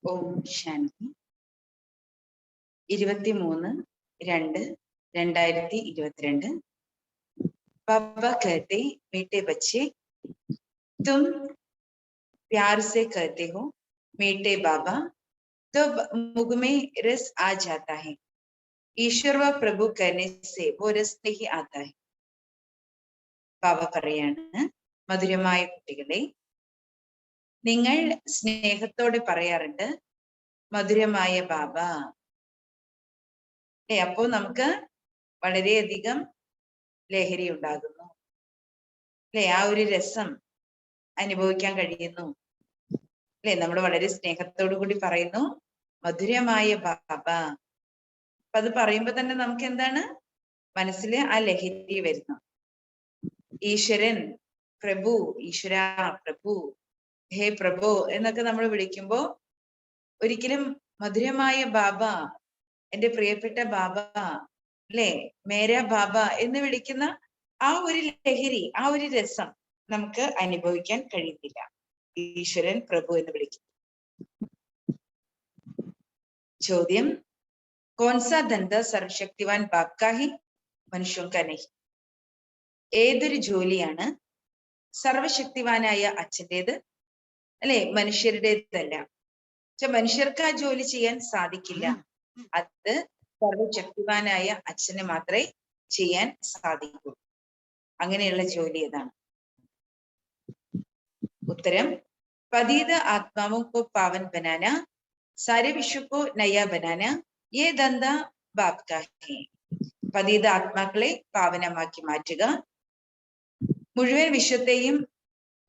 ഓം ശാന്തി 23/2/2022। बाबा कहते मीठे बच्चे, तुम प्यार से कहते हो मीठे बाबा, तो मुख में रस आ जाता है। ईश्वर व प्रभु कहने से वो रस नहीं आता है। ബാബ പറയാണ്, മധുരമായ കുട്ടികളെ, നിങ്ങൾ സ്നേഹത്തോടെ പറയാറുണ്ട് മധുരമായ ബാബ. അപ്പോ നമുക്ക് വളരെയധികം ലഹരി ഉണ്ടാകുന്നു, ആ ഒരു രസം അനുഭവിക്കാൻ കഴിയുന്നു. നമ്മൾ വളരെ സ്നേഹത്തോടു കൂടി പറയുന്നു മധുരമായ ബാബ. അപ്പൊ അത് പറയുമ്പോ തന്നെ നമുക്ക് എന്താണ് മനസ്സിൽ ആ ലഹരി വരുന്നു. ഈശ്വരൻ, പ്രഭു, ഈശ്വര, പ്രഭു, ഹേ പ്രഭു എന്നൊക്കെ നമ്മൾ വിളിക്കുമ്പോ ഒരിക്കലും മധുരമായ ബാബ, എന്റെ പ്രിയപ്പെട്ട ബാബ, മേര ബാബ എന്ന് വിളിക്കുന്ന ആ ഒരു ലഹരി, ആ ഒരു രസം നമുക്ക് അനുഭവിക്കാൻ കഴിയുന്നില്ല. ഈശ്വരൻ, പ്രഭു എന്ന് വിളിക്കുന്നു. ചോദ്യം, കോൺസാ ധന്ദ സർവശക്തിവാൻ ബാപ് കാ ഹി, മനുഷ്യോं का नहीं? ഏതൊരു ജോലിയാണ് സർവശക്തിവാനായ അച്ഛൻ്റെത്, മനുഷ്യരുടേതല്ല. മനുഷ്യർക്ക് ആ ജോലി ചെയ്യാൻ സാധിക്കില്ല. അത് സർവശക്തിവാനായ അച്ഛന് മാത്രമേ ചെയ്യാൻ സാധിക്കൂ. അങ്ങനെയുള്ള ജോലി ഏതാണ്? ഉത്തരം, പതീത ആത്മാവോं को पावन बनाना, सारे विश्व को नया बनाना, ये धंधा बाप का है. പതീത ആത്മാക്കളെ പാവനമാക്കി മാറ്റുക, മുഴുവൻ വിശ്വത്തെയും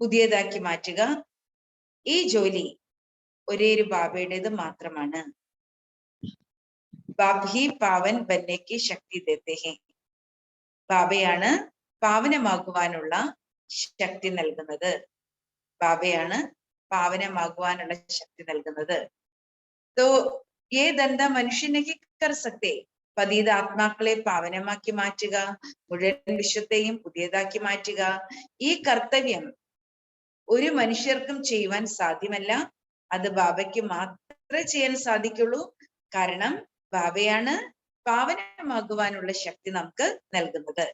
പുതിയതാക്കി മാറ്റുക, ഈ ജോലി ഒരേ ഒരു ബാബയുടേത് മാത്രമാണ്. ബാബ് ഹി പാവൻ ബന്നേക്ക് ശക്തി ദേത്തെ ഹെ. ബാബയാണ് പാവനമാകുവാനുള്ള ശക്തി നൽകുന്നത്. ബാബയാണ് പാവനമാകുവാനുള്ള ശക്തി നൽകുന്നത്. തോ ഏ ധന്ദ മനുഷ്യ നഹി കർ സക്തേ. പതീത ആത്മാക്കളെ പാവനമാക്കി മാറ്റുക, മുഴുവൻ വിശ്വത്തെയും പുതിയതാക്കി മാറ്റുക, ഈ കർത്തവ്യം ഒരു മനുഷ്യർക്കും ചെയ്യുവാൻ സാധ്യമല്ല. അത് ബാബയ്ക്ക് മാത്രമേ ചെയ്യാൻ സാധിക്കുള്ളൂ. കാരണം ബാബയാണ് പാവനമാകുവാനുള്ള ശക്തി നമുക്ക് നൽകുന്നത്.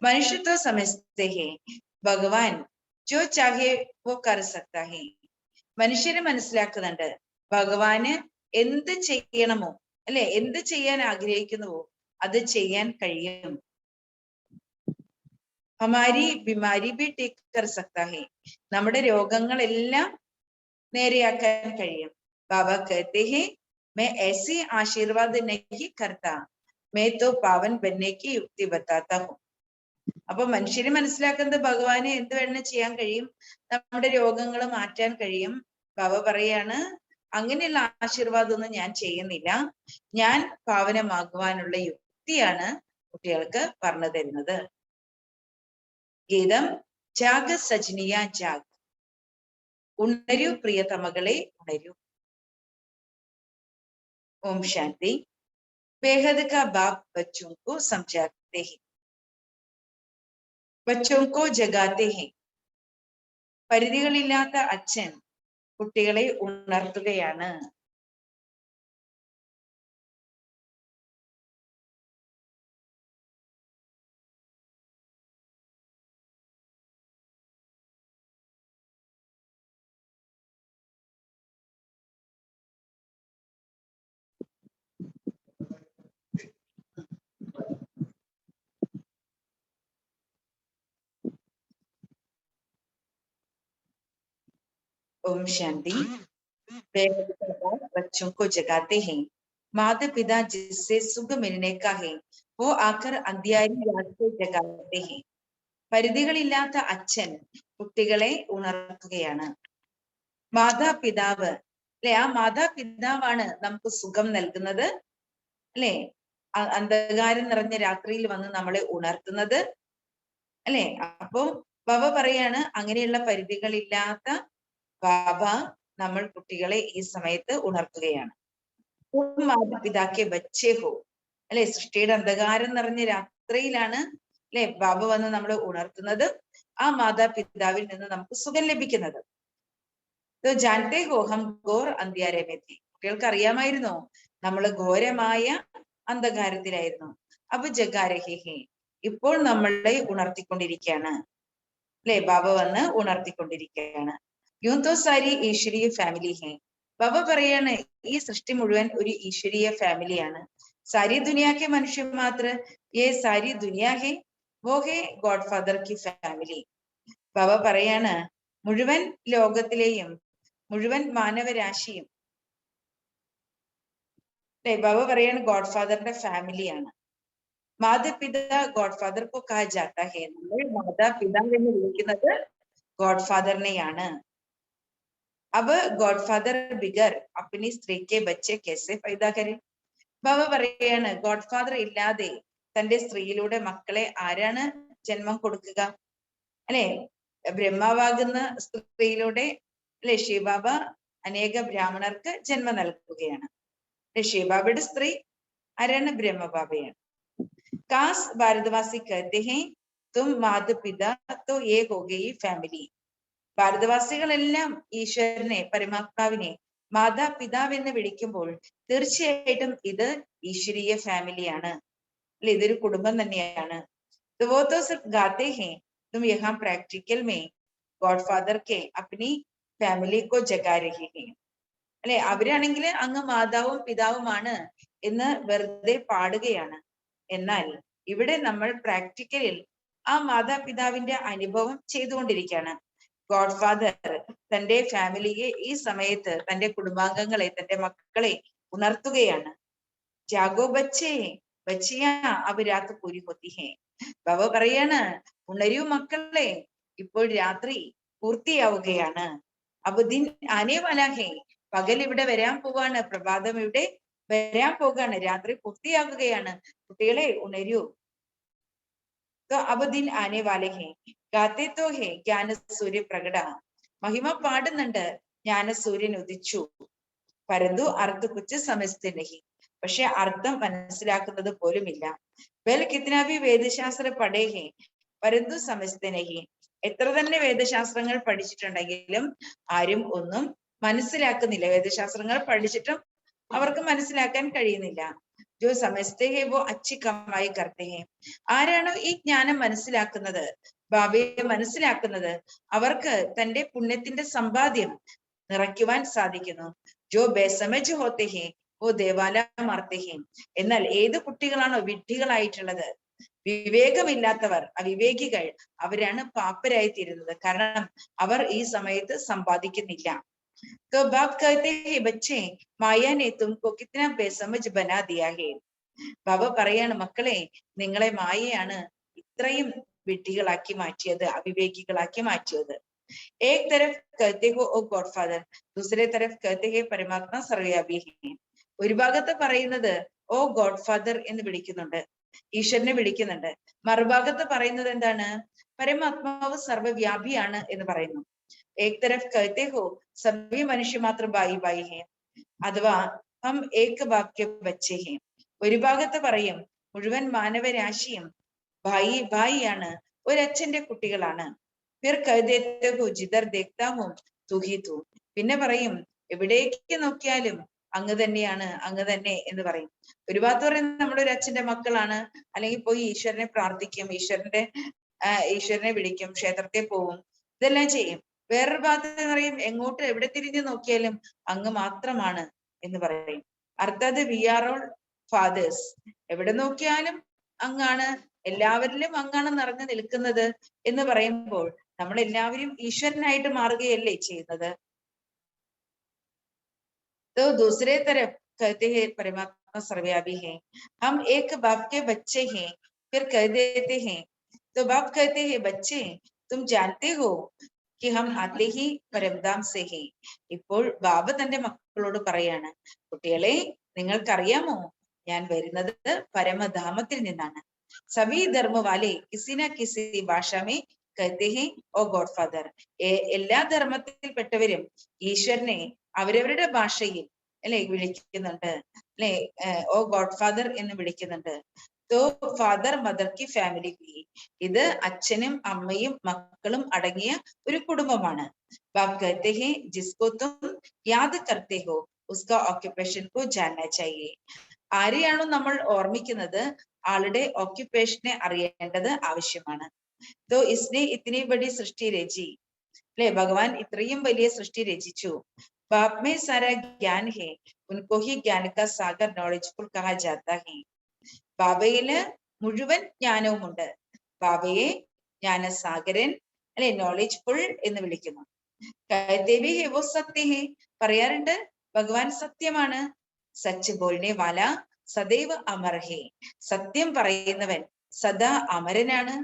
മനുഷ്യത്വ സമസ്തേ ഹേ, ഭഗവാൻ ജോ ചാഹേ വോ കർ സക്താ ഹേ. മനുഷ്യരെ മനസ്സിലാക്കുന്നുണ്ട് ഭഗവാന് എന്ത് ചെയ്യണമോ, എന്ത് ചെയ്യാൻ ആഗ്രഹിക്കുന്നുവോ അത് ചെയ്യാൻ കഴിയും. ഹമാരി ബിമാരി ബി ടേക്ക് കർ സക്താ ഹേ. നമ്മുടെ രോഗങ്ങളെല്ലാം നേരെയാക്കാൻ കഴിയും. ബാബ कहते हैं मैं ऐसी आशीर्वाद नहीं करता, मैं तो पावन बनने की युक्ति बताता हूँ. അപ്പൊ മനുഷ്യര് മനസ്സിലാക്കുന്നത് ഭഗവാന് എന്ത് വേണം ചെയ്യാൻ കഴിയും, നമ്മുടെ രോഗങ്ങൾ മാറ്റാൻ കഴിയും. ബാബ പറയാണ്, അങ്ങനെയുള്ള ആശീർവാദമൊന്നും ഞാൻ ചെയ്യുന്നില്ല, ഞാൻ പാവനമാകുവാനുള്ള യുക്തിയാണ് കുട്ടികൾക്ക് പറഞ്ഞു തരുന്നത്. ഗീതം, ജാഗ സജ്നിയ ജാഗ്. ഉണരൂ പ്രിയതമകളെ, ഉണരൂ. ഓം ശാന്തി. ബേഹദ് കാ ബാപ് ബच्चों को समझाते हैं, बच्चों को जगाते हैं. പരിധികളില്ലാത്ത അച്ഛൻ കുട്ടികളെ ഉണർത്തുകയാണ്. ओम शांति. बच्चों को जगाते हैं, माता पिता जिससे सुख मिलने का है वो आकर अंधियारी रात को जगाते हैं. പരിധികളില്ലാത്ത അച്ഛൻ കുട്ടികളെ ഉണർത്തുകയാണ്. മാതാപിതാവ്, ആ മാതാപിതാവാണ് നമുക്ക് സുഖം നൽകുന്നത്, അന്ധകാരം നിറഞ്ഞ രാത്രിയിൽ വന്ന് നമ്മളെ ഉണർത്തുന്നത്. അപ്പോ ബാബ പറയാണ്, അങ്ങനെയുള്ള പരിധികളില്ലാത്ത ബാബ നമ്മൾ കുട്ടികളെ ഈ സമയത്ത് ഉണർത്തുകയാണ്. മാതാപിതാക്കെ ബച്ചേ ഹോ, സൃഷ്ടിയുടെ അന്ധകാരം നിറഞ്ഞ രാത്രിയിലാണ് ബാബ വന്ന് നമ്മളെ ഉണർത്തുന്നത്. ആ മാതാപിതാവിൽ നിന്ന് നമുക്ക് സുഖം ലഭിക്കുന്നത്. ജാൻതേ ഹോ ഹം ഘോർ അന്ധ്യാരേ മേ ഥേ. കുട്ടികൾക്ക് അറിയാമായിരുന്നോ നമ്മൾ ഘോരമായ അന്ധകാരത്തിലായിരുന്നു. അബ് ജഗാ രഹേ ഹേ, ഇപ്പോൾ നമ്മളെ ഉണർത്തിക്കൊണ്ടിരിക്കുകയാണ്. അല്ലെ, ബാബ വന്ന് ഉണർത്തിക്കൊണ്ടിരിക്കുകയാണ്. യൂം തോ സാരി ഈശ്വരീയ ഫാമിലി ഹേ. ബാബ പറയാണ് ഈ സൃഷ്ടി മുഴുവൻ ഒരു ഈശ്വരീയ ഫാമിലിയാണ്. സാരി ദുനിയാക്കെ മനുഷ്യ മാത്ര യേ സാരി ദുനിയാ ഹേ വോ ഹേ ഗോഡ് ഫാദർ കി ഫാമിലി. ബാബ പറയാണ് മുഴുവൻ ലോകത്തിലെയും മുഴുവൻ മാനവരാശിയും, അല്ലെ, ബാബ പറയാണ് ഗോഡ് ഫാദറിന്റെ ഫാമിലിയാണ്. മാതാപിതാ ഗോഡ് ഫാദർ കോ കഹാ ജാതാ ഹേ. നമ്മൾ മാതാപിതാവ് എന്ന് വിളിക്കുന്നത് ഗോഡ് ഫാദറിനെയാണ്. അബ് ഗോഡ് ഫാദർ ബിഗർ അപ്പനി സ്ത്രീക്ക് ബച്ചെ കേസെ പൈദാ കരെ. ബാബ പറയാണ് ഗോഡ് ഫാദർ ഇല്ലാതെ തന്റെ സ്ത്രീയിലൂടെ മക്കളെ ആരാണ് ജന്മം കൊടുക്കുക? അല്ലെ, ബ്രഹ്മാവാകുന്ന സ്ത്രീയിലൂടെ അല്ലെ ശിവബാബ അനേക ബ്രാഹ്മണർക്ക് ജന്മം നൽകുകയാണ്. ശിവബാബയുടെ സ്ത്രീ ആരാണ്? ബ്രഹ്മബാബയാണ്. കാസ് ഭാരതവാസി കഹത്തെ ഹേ തും മാതാപിതാ തോ യേ ഹോ ഗയി ഫാമിലി. ഭാരതവാസികളെല്ലാം ഈശ്വരനെ, പരമാത്മാവിനെ മാതാപിതാവ് എന്ന് വിളിക്കുമ്പോൾ തീർച്ചയായിട്ടും ഇത് ഈശ്വരീയ ഫാമിലിയാണ്, അല്ലെ, ഇതൊരു കുടുംബം തന്നെയാണ്. वो तो सिर्फ गाते हैं, तुम यहाँ प्रैक्टिकल में गॉडफादर के अपनी ഫാമിലി കോ ജഗാ രഹേ ഹേ. അല്ലെ, അവരാണെങ്കിൽ അങ്ങ് മാതാവും പിതാവുമാണ് എന്ന് വെറുതെ പാടുകയാണ്. എന്നാൽ ഇവിടെ നമ്മൾ പ്രാക്ടിക്കലിൽ ആ മാതാപിതാവിന്റെ അനുഭവം ചെയ്തുകൊണ്ടിരിക്കുകയാണ്. ഗോഡ് ഫാദർ തന്റെ ഫാമിലിയെ ഈ സമയത്ത്, തന്റെ കുടുംബാംഗങ്ങളെ, തന്റെ മക്കളെ ഉണർത്തുകയാണ്. ജാഗോ ബച്ചേ ബച്ചിയാ അബ് രാത് പൂരി ഹോത്തി ഹേ. ബാബ പറയാണ് ഉണരൂ മക്കളെ, ഇപ്പോൾ രാത്രി പൂർത്തിയാവുകയാണ്. അബ് ദിൻ ആനേ വാലാ ഹേ. പകൽ ഇവിടെ വരാൻ പോവാണ്, പ്രഭാതം ഇവിടെ വരാൻ പോകാണ്, രാത്രി പൂർത്തിയാകുകയാണ്. കുട്ടികളെ ഉണരൂ. അബ് ദിൻ ആനേ വാലേ ഹേ. ഗാത്തെ തോ ഹേ ജ്ഞാന സൂര്യ പ്രകട. മഹിമ പാടുന്നുണ്ട്, ജ്ഞാനസൂര്യൻ ഉദിച്ചു. പരന്തു അർത്ഥ കുച്ച് സമസ്ത നഹി. പക്ഷെ അർത്ഥം മനസ്സിലാക്കുന്നത് പോലുമില്ല. വെൽ കിത്നാഭി വേദശാസ്ത്ര പഠേ ഹേ പരന്തു സമസ്ത നഹി. എത്ര തന്നെ വേദശാസ്ത്രങ്ങൾ പഠിച്ചിട്ടുണ്ടെങ്കിലും ആരും ഒന്നും മനസ്സിലാക്കുന്നില്ല. വേദശാസ്ത്രങ്ങൾ പഠിച്ചിട്ടും അവർക്ക് മനസ്സിലാക്കാൻ കഴിയുന്നില്ല. ജോ സമസ്തേ ഹേ വോ അച്ചി കമായി കർത്തേ ഹേ. ആരാണോ ഈ ജ്ഞാനം മനസ്സിലാക്കുന്നത്, ബാബയെ മനസ്സിലാക്കുന്നത്, അവർക്ക് തന്റെ പുണ്യത്തിന്റെ സമ്പാദ്യം നിറയ്ക്കുവാൻ സാധിക്കുന്നു. ജോ ബേസമജ് ഹോത്തെ ഹേ ഓ ദേവാല മാർത്തേ ഹേ. എന്നാൽ ഏത് കുട്ടികളാണോ വിഡ്ഢികളായിട്ടുള്ളത്, വിവേകമില്ലാത്തവർ, അവിവേകികൾ, അവരാണ് പാപ്പരായി തീരുന്നത്. കാരണം അവർ ഈ സമയത്ത് സമ്പാദിക്കുന്നില്ല. तो बाप कहते हैं बच्चे माया ने तुमको कितना बेसमझ बना दिया है. ബാബ പറയാണ് മക്കളെ, നിങ്ങളെ മായയാണ് ഇത്രയും വിഡ്ഢികളാക്കി മാറ്റിയത്, അവിവേകികളാക്കി മാറ്റിയത്. एक तरफ कहते हो ओ गॉड फादर, दूसरे तरफ कहते हैं परमात्मा सर्वव्यापी है. ഒരു ഭാഗത്ത് പറയുന്നത് ഓ ഗോഡ് ഫാദർ എന്ന് വിളിക്കുന്നുണ്ട്, ഈശ്വരനെ വിളിക്കുന്നുണ്ട്. മറുഭാഗത്ത് പറയുന്നത് എന്താണ്? പരമാത്മാവ് സർവവ്യാപിയാണ് എന്ന് പറയുന്നു. एक तरफ कहते हो सभी मनुष्य मात्र बाई बाई है, അഥവാ ഹം ഏക് ബാപ് കെ ബച്ചേ ഹേ. ഒരു ഭാഗത്ത് പറയും മുഴുവൻ മാനവരാശിയും ഭായി ഭായിയാണ്, ഒരച്ഛന്റെ കുട്ടികളാണ്. ഫിർ കഹ് ദേത്തെ ഹോ ജിധർ ദേഖ്താ ഹൂം തു ഹി തു. പിന്നെ പറയും എവിടേക്ക് നോക്കിയാലും അങ്ങ് തന്നെയാണ്, അങ്ങ് തന്നെ എന്ന് പറയും. ഒരു ഭാഗത്ത് പറയും നമ്മളൊരു അച്ഛന്റെ മക്കളാണ്, അല്ലെങ്കിൽ പോയി ഈശ്വരനെ പ്രാർത്ഥിക്കും, ഈശ്വരനെ വിളിക്കും, ക്ഷേത്രത്തിൽ പോവും, ഇതെല്ലാം ചെയ്യും. വേറൊരു ഭാഗത്ത് പറയും എങ്ങോട്ട് എവിടെ തിരിഞ്ഞു നോക്കിയാലും അങ്ങ് മാത്രമാണ് എന്ന് പറയും. അർത്ഥാത് വി ആർ ഓൾ ഫാദേഴ്സ്. എവിടെ നോക്കിയാലും അങ്ങാണ്, എല്ലാവരിലും അങ്ങാണ് നിറഞ്ഞു നിൽക്കുന്നത് എന്ന് പറയുമ്പോൾ നമ്മൾ എല്ലാവരും ഈശ്വരനായിട്ട് മാറുകയല്ലേ ചെയ്യുന്നത്. तो दूसरे तरफ कहते हैं परमात्मा सर्वव्यापी है, हम एक बाप के बच्चे हैं. फिर कह देते हैं, तो बाप कहते हैं बच्चे तुम जानते हो कि हम आते ही परमधाम से हैं. ഇപ്പോൾ ബാബ തന്റെ മക്കളോട് പറയാണ്, കുട്ടികളെ നിങ്ങൾക്കറിയാമോ ഞാൻ വരുന്നത് പരമധാമത്തിൽ നിന്നാണ്. സഭി ധർമ്മ വാലെ കിസി ന കിസി ഭാഷമേ कहते हैं ഓ ഗോഡ് ഫാദർ. എല്ലാ ധർമ്മത്തിൽപ്പെട്ടവരും ഈശ്വരനെ അവരവരുടെ ഭാഷയിൽ അല്ലെ വിളിക്കുന്നുണ്ട്, അല്ലെ, ഓ ഗോഡ് ഫാദർ എന്ന് വിളിക്കുന്നുണ്ട്. तो ഫാദർ മദർ की ഫാമിലി हुई. ഇത് അച്ഛനും അമ്മയും മക്കളും അടങ്ങിയ ഒരു കുടുംബമാണ്. बाप कहते हैं जिसको तुम याद करते हो उसका ऑक्यूपेशन को जानना चाहिए. ആരെയാണോ നമ്മൾ ഓർമ്മിക്കുന്നത് ആളുടെ ഓക്യുപ്പേഷനെ അറിയേണ്ടത് ആവശ്യമാണ്. तो इसने इतनी बड़ी सृष्टि रची. അല്ലെ, ഭഗവാൻ ഇത്രയും വലിയ സൃഷ്ടി രചിച്ചു. बाप में सारा ज्ञान है, उनको ही ज्ञान का सागर नॉलेजफुल कहा जाता है. ബാബയില് മുഴുവൻ ജ്ഞാനവുമുണ്ട്. ബാബയെ ജ്ഞാനസാഗരൻ അല്ലെ, നോളജ്ഫുൾ എന്ന് വിളിക്കുന്നു. ദേവി ഹേ വോ സത്യ ഹേ, പറയാറുണ്ട് ഭഗവാൻ സത്യമാണ്. സച്ച് ബോൾനെ വാല സദൈവ അമർ ഹേ, സത്യം പറയുന്നവൻ സദാ അമരനാണ്.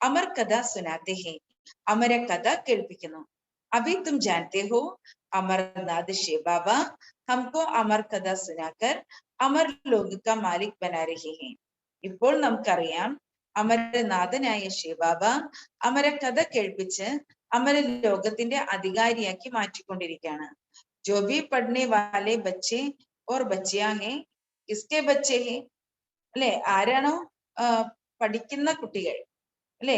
അമർ കഥ സുനാത്തെ ഹേ, അമര കഥ കേൾപ്പിക്കുന്നു. അഭി തും ജാനത്തെ ഹോ അമർനാഥ് ശിവ ബാബ ഹംകോ അമർ കഥ സുനാക്കർ അമർ ലോക കാ മാലിക് ബനാ രഹേ ഹേ. ഇപ്പോൾ നമുക്കറിയാം അമരനാഥനായ ശിവബാബ അമര കഥ കേൾപ്പിച്ച് അമര ലോകത്തിന്റെ അധികാരിയാക്കി മാറ്റിക്കൊണ്ടിരിക്കുകയാണ്. जो भी पढ़ने वाले बच्चे और बच्चियां हैं, किसके बच्चे हैं? അല്ലെ, ആരാണോ പഠിക്കുന്ന കുട്ടികൾ, അല്ലെ,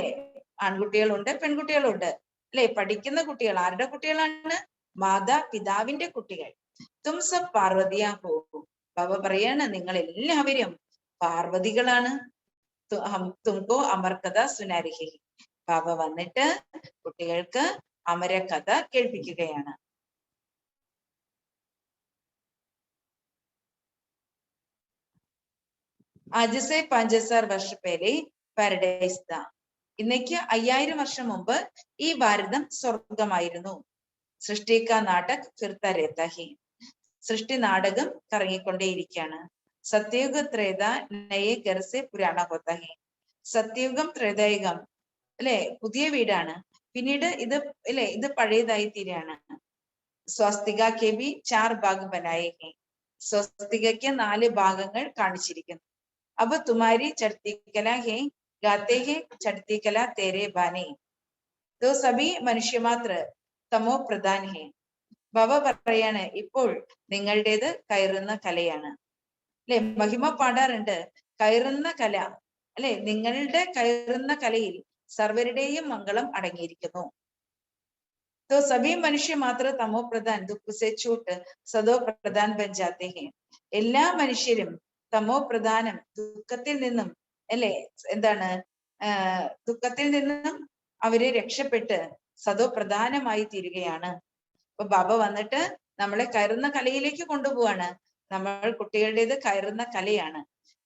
ആൺകുട്ടികളുണ്ട് പെൺകുട്ടികളുണ്ട്, അല്ലെ, പഠിക്കുന്ന കുട്ടികൾ ആരുടെ കുട്ടികളാണ്? മാതാപിതാവിന്റെ കുട്ടികൾ. തും സബ് പാർവതിയാ ഹോ, ബാബ പറയാണ് നിങ്ങൾ എല്ലാവരും പാർവതികളാണ്. തുംകോ അമർ കഥ സുനാരിഹി, ബാബ വന്നിട്ട് കുട്ടികൾക്ക് അമര കഥ കേൾപ്പിക്കുകയാണ്. आज से 5000 वर्ष पहले പാരഡൈസ് था. ഇന്നേക്ക് 5000 വർഷം മുമ്പ് ഈ ഭാരതം സ്വർഗമായിരുന്നു. സൃഷ്ടി കാ നാടക് ഫിർത്താ രഹതാ ഹി, സൃഷ്ടി നാടകം കറങ്ങിക്കൊണ്ടേയിരിക്കുകയാണ്. സത്യയുഗ ത്രേത നയേ ഘർ സെ പുരാണ ഹോത്താ ഹി, സത്യയുഗം ത്രേതായുഗം അല്ലെ പുതിയ വീടാണ്, പിന്നീട് ഇത് അല്ലെ ഇത് പഴയതായി തീരാണ്. സ്വസ്തിക കെ ബി 4 ഭാഗ് ബനായേ ഹെ, സ്വസ്തികയ്ക്ക് 4 ഭാഗങ്ങൾ കാണിച്ചിരിക്കുന്നു. अब तुम्हारी चढ़ती कला है, गाते हैं चढ़ती कला तेरे बाने. तो सभी മനുഷ്യ മാത്ര തമോ പ്രധാൻ ഹെ. ബാബ പറയാണ് ഇപ്പോൾ നിങ്ങളുടേത് കയറുന്ന കലയാണ്. അല്ലെ, മഹിമ പാടാറുണ്ട് കയറുന്ന കല, അല്ലെ, നിങ്ങളുടെ കയറുന്ന കലയിൽ സർവരുടെയും മംഗളം അടങ്ങിയിരിക്കുന്നു. तो सभी മനുഷ്യ മാത്ര തമോ പ്രധാൻ ദുഃഖ സെ ചൂട്ട് സദോ പ്രധാൻ ബൻ ജാത്തെ ഹെ. എല്ലാ മനുഷ്യരും തമോ പ്രധാനം ദുഃഖത്തിൽ നിന്നും അല്ലെ എന്താണ് ദുഃഖത്തിൽ നിന്നും അവരെ രക്ഷപ്പെട്ട് സദോ പ്രധാനമായി തീരുകയാണ്. അപ്പൊ ബാബ വന്നിട്ട് നമ്മളെ കയറുന്ന കലയിലേക്ക് കൊണ്ടുപോവാണ്. നമ്മൾ കുട്ടികളുടേത് കയറുന്ന കലയാണ്.